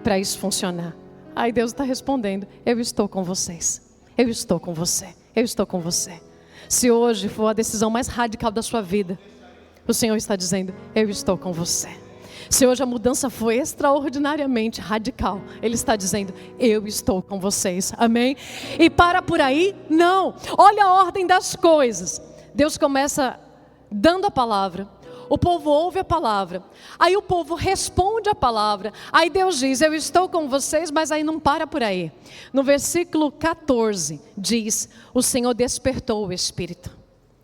para isso funcionar. Aí Deus está respondendo, eu estou com vocês. Eu estou com você, eu estou com você. Se hoje for a decisão mais radical da sua vida, o Senhor está dizendo, eu estou com você. Se hoje a mudança foi extraordinariamente radical, Ele está dizendo, eu estou com vocês, amém? E para por aí? Não, olha a ordem das coisas. Deus começa dando a palavra, O povo ouve a palavra. Aí o povo responde a palavra. Aí Deus diz, eu estou com vocês, mas aí não para por aí. No versículo 14 diz, o Senhor despertou o Espírito.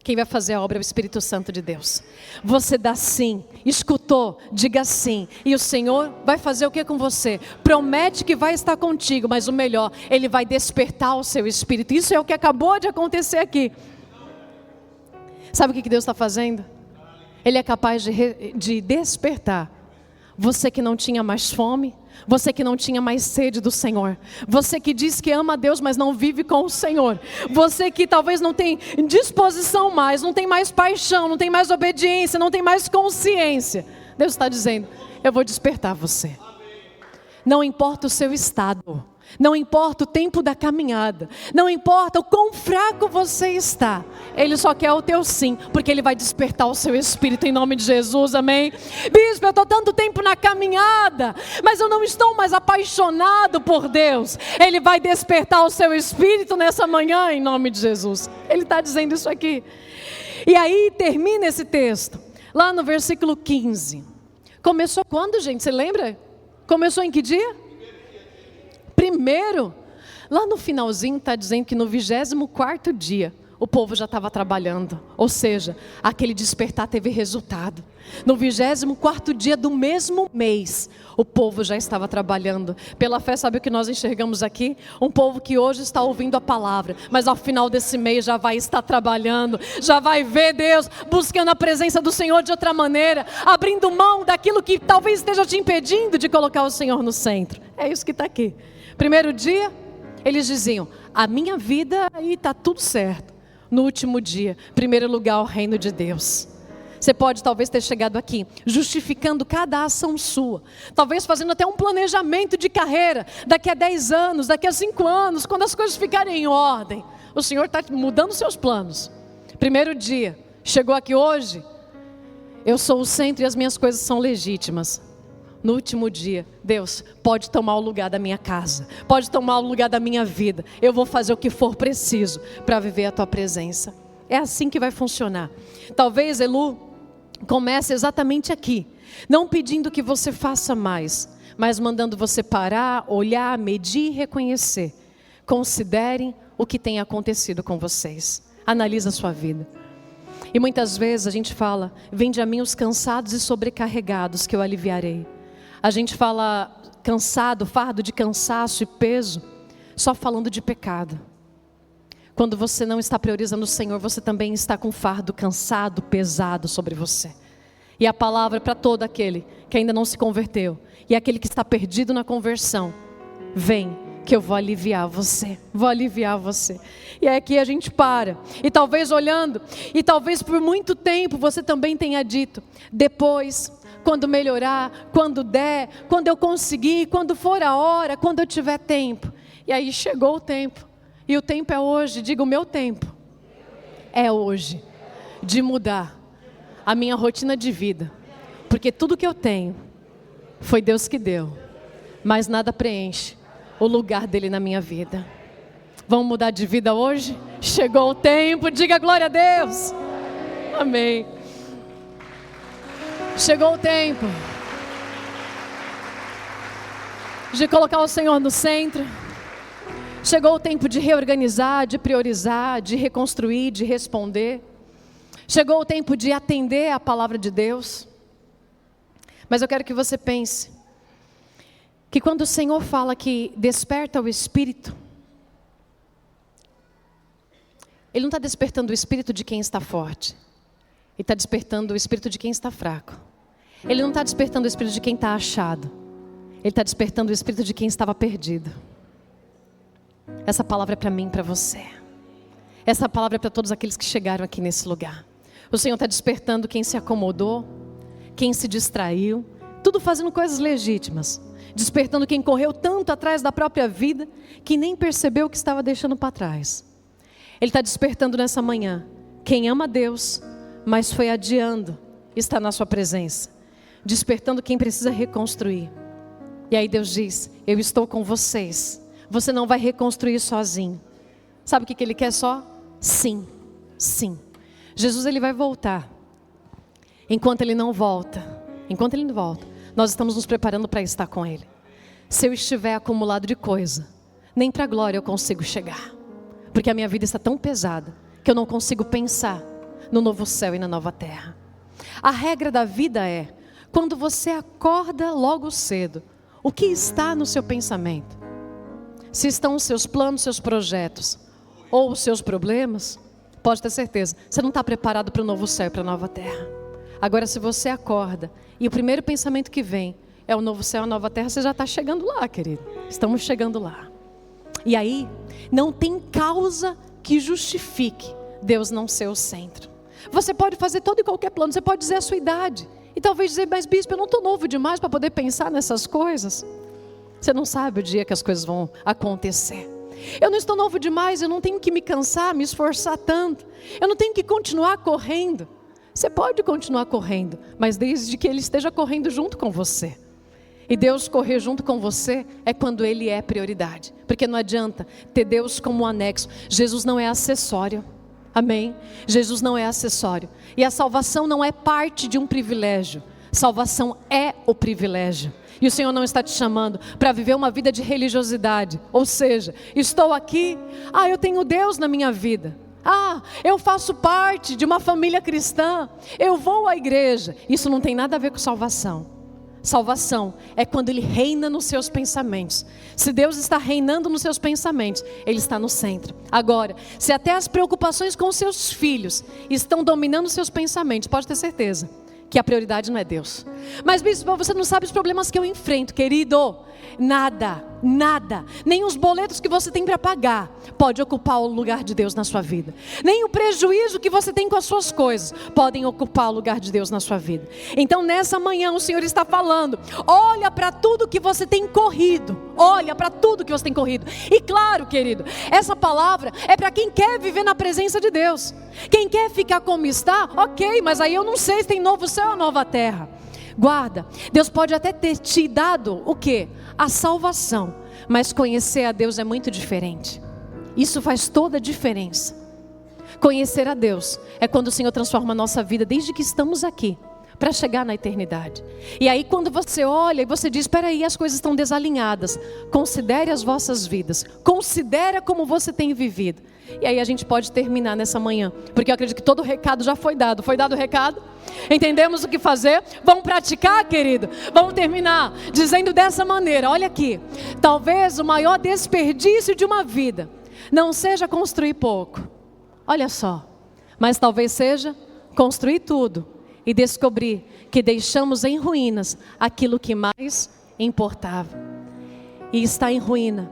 Quem vai fazer a obra é o Espírito Santo de Deus. Você dá sim, escutou, diga sim. E o Senhor vai fazer o que com você? Promete que vai estar contigo, mas o melhor, Ele vai despertar o seu espírito. Isso é o que acabou de acontecer aqui. Sabe o que Deus está fazendo? Ele é capaz de despertar você que não tinha mais fome, você que não tinha mais sede do Senhor, você que diz que ama a Deus, mas não vive com o Senhor, você que talvez não tem disposição mais, não tem mais paixão, não tem mais obediência, não tem mais consciência. Deus está dizendo, eu vou despertar você. Não importa o seu estado, não importa o tempo da caminhada, não importa o quão fraco você está, Ele só quer o teu sim, porque Ele vai despertar o seu espírito em nome de Jesus, amém? Bispo, eu estou tanto tempo na caminhada, mas eu não estou mais apaixonado por Deus. Ele vai despertar o seu espírito nessa manhã em nome de Jesus. Ele está dizendo isso aqui. E aí termina esse texto, lá no versículo 15. Começou quando, gente? Você lembra? Começou em que dia? Primeiro, lá no finalzinho está dizendo que no 24º dia o povo já estava trabalhando, ou seja, aquele despertar teve resultado. No 24º dia do mesmo mês, o povo já estava trabalhando. Pela fé, sabe o que nós enxergamos aqui? Um povo que hoje está ouvindo a palavra, mas ao final desse mês já vai estar trabalhando, já vai ver Deus, buscando a presença do Senhor de outra maneira, abrindo mão daquilo que talvez esteja te impedindo de colocar o Senhor no centro. É isso que está aqui. Primeiro dia, eles diziam, a minha vida aí está tudo certo. No último dia, primeiro lugar, o reino de Deus. Você pode talvez ter chegado aqui, justificando cada ação sua. Talvez fazendo até um planejamento de carreira, daqui a 10 anos, daqui a 5 anos, quando as coisas ficarem em ordem. O Senhor está mudando seus planos. Primeiro dia, chegou aqui hoje, eu sou o centro e as minhas coisas são legítimas. No último dia, Deus pode tomar o lugar da minha casa, pode tomar o lugar da minha vida. Eu vou fazer o que for preciso para viver a tua presença. É assim que vai funcionar. Talvez, Elu, comece exatamente aqui, não pedindo que você faça mais, mas mandando você parar, olhar, medir e reconhecer. Considerem o que tem acontecido com vocês. Analise a sua vida. E muitas vezes a gente fala, vinde a mim os cansados e sobrecarregados que eu aliviarei. A gente fala cansado, fardo de cansaço e peso, só falando de pecado. Quando você não está priorizando o Senhor, você também está com fardo cansado, pesado sobre você. E a palavra para todo aquele que ainda não se converteu, e aquele que está perdido na conversão, vem que eu vou aliviar você, vou aliviar você. E aqui a gente para, e talvez olhando, e talvez por muito tempo você também tenha dito, depois, quando melhorar, quando der, quando eu conseguir, quando for a hora, quando eu tiver tempo. E aí chegou o tempo, e o tempo é hoje. Diga, o meu tempo é hoje, de mudar a minha rotina de vida, porque tudo que eu tenho, foi Deus que deu, mas nada preenche o lugar dele na minha vida. Vamos mudar de vida hoje? Chegou o tempo, diga glória a Deus. Amém. Chegou o tempo de colocar o Senhor no centro. Chegou o tempo de reorganizar, de priorizar, de reconstruir, de responder. Chegou o tempo de atender a palavra de Deus. Mas eu quero que você pense que quando o Senhor fala que desperta o Espírito, Ele não está despertando o Espírito de quem está forte. Ele está despertando o Espírito de quem está fraco. Ele não está despertando o Espírito de quem está achado. Ele está despertando o Espírito de quem estava perdido. Essa palavra é para mim e para você. Essa palavra é para todos aqueles que chegaram aqui nesse lugar. O Senhor está despertando quem se acomodou, quem se distraiu, tudo fazendo coisas legítimas. Despertando quem correu tanto atrás da própria vida, que nem percebeu o que estava deixando para trás. Ele está despertando nessa manhã quem ama a Deus, mas foi adiando estar na sua presença. Despertando quem precisa reconstruir. E aí Deus diz, eu estou com vocês. Você não vai reconstruir sozinho. Sabe o que Ele quer só? Sim, sim. Jesus, Ele vai voltar. enquanto Ele não volta, nós estamos nos preparando para estar com Ele. Se eu estiver acumulado de coisa, nem para a glória eu consigo chegar. Porque a minha vida está tão pesada que eu não consigo pensar no novo céu e na nova terra. A regra da vida é, quando você acorda logo cedo, o que está no seu pensamento? Se estão os seus planos, seus projetos, ou os seus problemas, pode ter certeza, você não está preparado para o novo céu e para a nova terra. Agora, se você acorda e o primeiro pensamento que vem é o novo céu e a nova terra, você já está chegando lá, querido. Estamos chegando lá. E aí, não tem causa que justifique Deus não ser o centro. Você pode fazer todo e qualquer plano, você pode dizer a sua idade. E talvez dizer, mas bispo, eu não estou novo demais para poder pensar nessas coisas. Você não sabe o dia que as coisas vão acontecer. Eu não estou novo demais, eu não tenho que me cansar, me esforçar tanto. Eu não tenho que continuar correndo. Você pode continuar correndo, mas desde que Ele esteja correndo junto com você. E Deus correr junto com você é quando Ele é prioridade. Porque não adianta ter Deus como um anexo. Jesus não é acessório. Amém? Jesus não é acessório. E a salvação não é parte de um privilégio. Salvação é o privilégio. E o Senhor não está te chamando para viver uma vida de religiosidade. Ou seja, estou aqui, eu tenho Deus na minha vida. Eu faço parte de uma família cristã. Eu vou à igreja. Isso não tem nada a ver com salvação. Salvação é quando Ele reina nos seus pensamentos. Se Deus está reinando nos seus pensamentos, Ele está no centro. Agora, se até as preocupações com os seus filhos estão dominando os seus pensamentos, pode ter certeza que a prioridade não é Deus. Mas bispo, você não sabe os problemas que eu enfrento, querido. Nada, nem os boletos que você tem para pagar pode ocupar o lugar de Deus na sua vida. Nem o prejuízo que você tem com as suas coisas podem ocupar o lugar de Deus na sua vida. Então nessa manhã o Senhor está falando, olha para tudo que você tem corrido. E claro, querido, essa palavra é para quem quer viver na presença de Deus. Quem quer ficar como está, ok, mas aí eu não sei se tem novo céu ou nova terra. Guarda, Deus pode até ter te dado o quê? A salvação, mas conhecer a Deus é muito diferente. Isso faz toda a diferença. Conhecer a Deus é quando o Senhor transforma a nossa vida desde que estamos aqui, para chegar na eternidade. E aí quando você olha e você diz, espera aí, as coisas estão desalinhadas. Considere as vossas vidas, considera como você tem vivido. E aí a gente pode terminar nessa manhã, porque eu acredito que todo o recado já foi dado. Foi dado o recado? Entendemos o que fazer? Vamos praticar, querido? Vamos terminar dizendo dessa maneira, olha aqui. Talvez o maior desperdício de uma vida não seja construir pouco, olha só, mas talvez seja construir tudo e descobrir que deixamos em ruínas aquilo que mais importava. E está em ruína,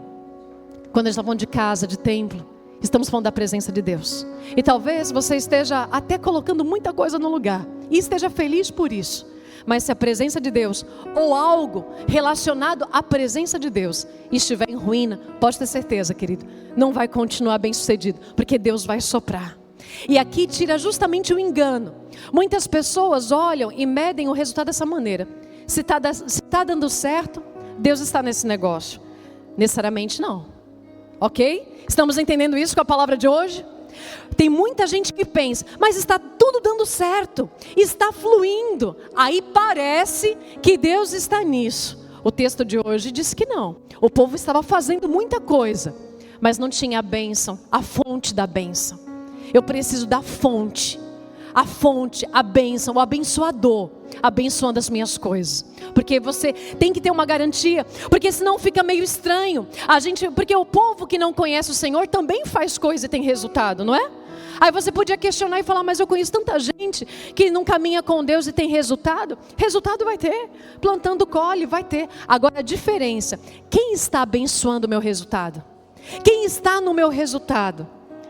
quando a gente está falando de casa, de templo, estamos falando da presença de Deus. E talvez você esteja até colocando muita coisa no lugar e esteja feliz por isso. Mas se a presença de Deus ou algo relacionado à presença de Deus estiver em ruína, pode ter certeza, querido, não vai continuar bem sucedido, porque Deus vai soprar. E aqui tira justamente o engano. Muitas pessoas olham e medem o resultado dessa maneira. Se está dando certo, Deus está nesse negócio. Necessariamente não. Ok? Estamos entendendo isso com a palavra de hoje? Tem muita gente que pensa, mas está tudo dando certo, está fluindo, aí parece que Deus está nisso. O texto de hoje diz que não. O povo estava fazendo muita coisa, mas não tinha a bênção, a fonte da bênção. Eu preciso da fonte, a bênção, o abençoador, abençoando as minhas coisas. Porque você tem que ter uma garantia, porque senão fica meio estranho. Porque o povo que não conhece o Senhor também faz coisa e tem resultado, não é? Aí você podia questionar e falar, mas eu conheço tanta gente que não caminha com Deus e tem resultado. Resultado vai ter, plantando colhe, vai ter. Agora a diferença, quem está abençoando o meu resultado? Quem está no meu resultado?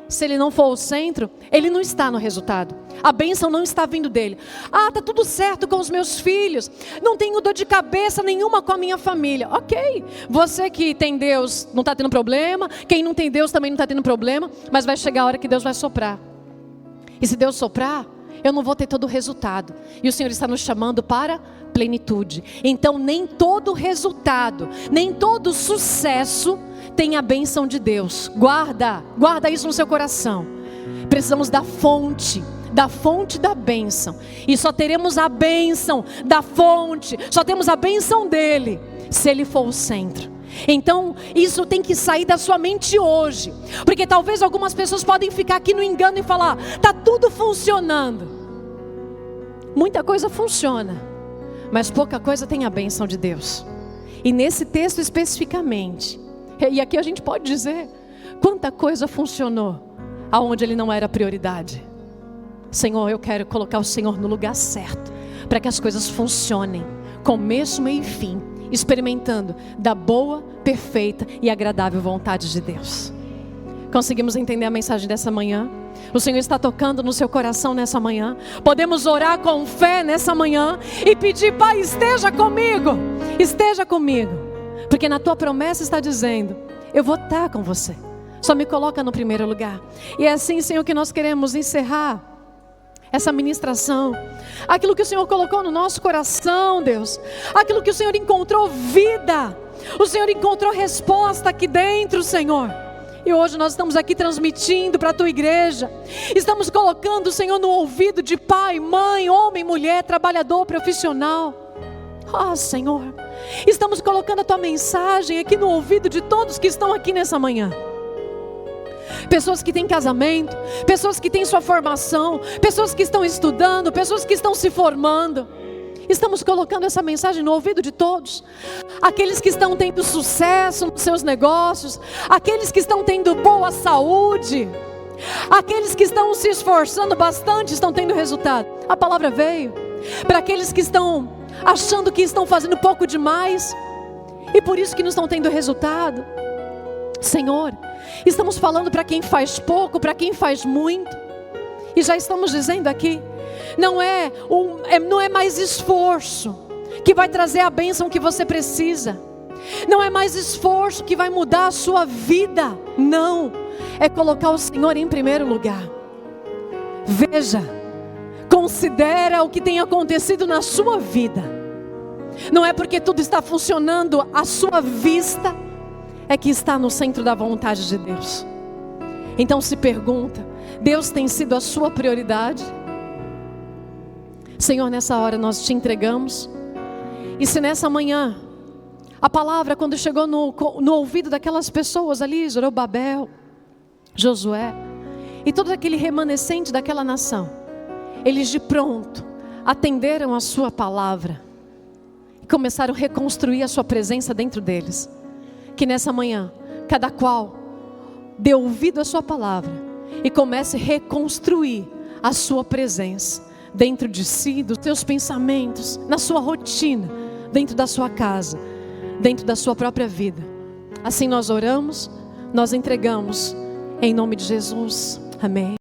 Se ele não for o centro, ele não está no resultado. A bênção não está vindo dele. Está tudo certo com os meus filhos. Não tenho dor de cabeça nenhuma com a minha família. Ok, você que tem Deus não está tendo problema. Quem não tem Deus também não está tendo problema. Mas vai chegar a hora que Deus vai soprar. E se Deus soprar, eu não vou ter todo o resultado. E o Senhor está nos chamando para plenitude. Então nem todo resultado, nem todo sucesso tem a bênção de Deus. Guarda isso no seu coração. Precisamos da fonte da fonte da bênção. E só teremos a bênção da fonte, só temos a bênção dele, se ele for o centro. Então isso tem que sair da sua mente hoje, porque talvez algumas pessoas podem ficar aqui no engano e falar: está tudo funcionando. Muita coisa funciona, mas pouca coisa tem a bênção de Deus. E nesse texto especificamente, e aqui a gente pode dizer quanta coisa funcionou aonde ele não era prioridade. Senhor, eu quero colocar o Senhor no lugar certo, para que as coisas funcionem, começo, meio e fim, experimentando da boa, perfeita e agradável vontade de Deus. Conseguimos entender a mensagem dessa manhã? O Senhor está tocando no seu coração nessa manhã. Podemos orar com fé nessa manhã e pedir: Pai, esteja comigo, porque na tua promessa está dizendo: eu vou estar com você, só me coloca no primeiro lugar. E é assim, Senhor, que nós queremos encerrar essa ministração. Aquilo que o Senhor colocou no nosso coração, Deus, aquilo que o Senhor encontrou vida, o Senhor encontrou resposta aqui dentro, Senhor. E hoje nós estamos aqui transmitindo para a tua igreja. Estamos colocando o Senhor no ouvido de pai, mãe, homem, mulher, trabalhador, profissional. Senhor, estamos colocando a tua mensagem aqui no ouvido de todos que estão aqui nessa manhã. Pessoas que têm casamento, pessoas que têm sua formação, pessoas que estão estudando, pessoas que estão se formando. Estamos colocando essa mensagem no ouvido de todos. Aqueles que estão tendo sucesso nos seus negócios, aqueles que estão tendo boa saúde, aqueles que estão se esforçando bastante, estão tendo resultado. A palavra veio para aqueles que estão achando que estão fazendo pouco demais e por isso que não estão tendo resultado. Senhor, estamos falando para quem faz pouco, para quem faz muito. E já estamos dizendo aqui, não é mais esforço que vai trazer a bênção que você precisa. Não é mais esforço que vai mudar a sua vida. Não, é colocar o Senhor em primeiro lugar. Veja, considera o que tem acontecido na sua vida. Não é porque tudo está funcionando à sua vista, é que está no centro da vontade de Deus. Então se pergunta: Deus tem sido a sua prioridade? Senhor, nessa hora nós te entregamos. E se nessa manhã a palavra, quando chegou no ouvido daquelas pessoas ali, Zorobabel, Josué e todo aquele remanescente daquela nação, eles de pronto atenderam a sua palavra e começaram a reconstruir a sua presença dentro deles. Que nessa manhã, cada qual dê ouvido à sua palavra e comece a reconstruir a sua presença dentro de si, dos seus pensamentos, na sua rotina, dentro da sua casa, dentro da sua própria vida. Assim nós oramos, nós entregamos, em nome de Jesus. Amém.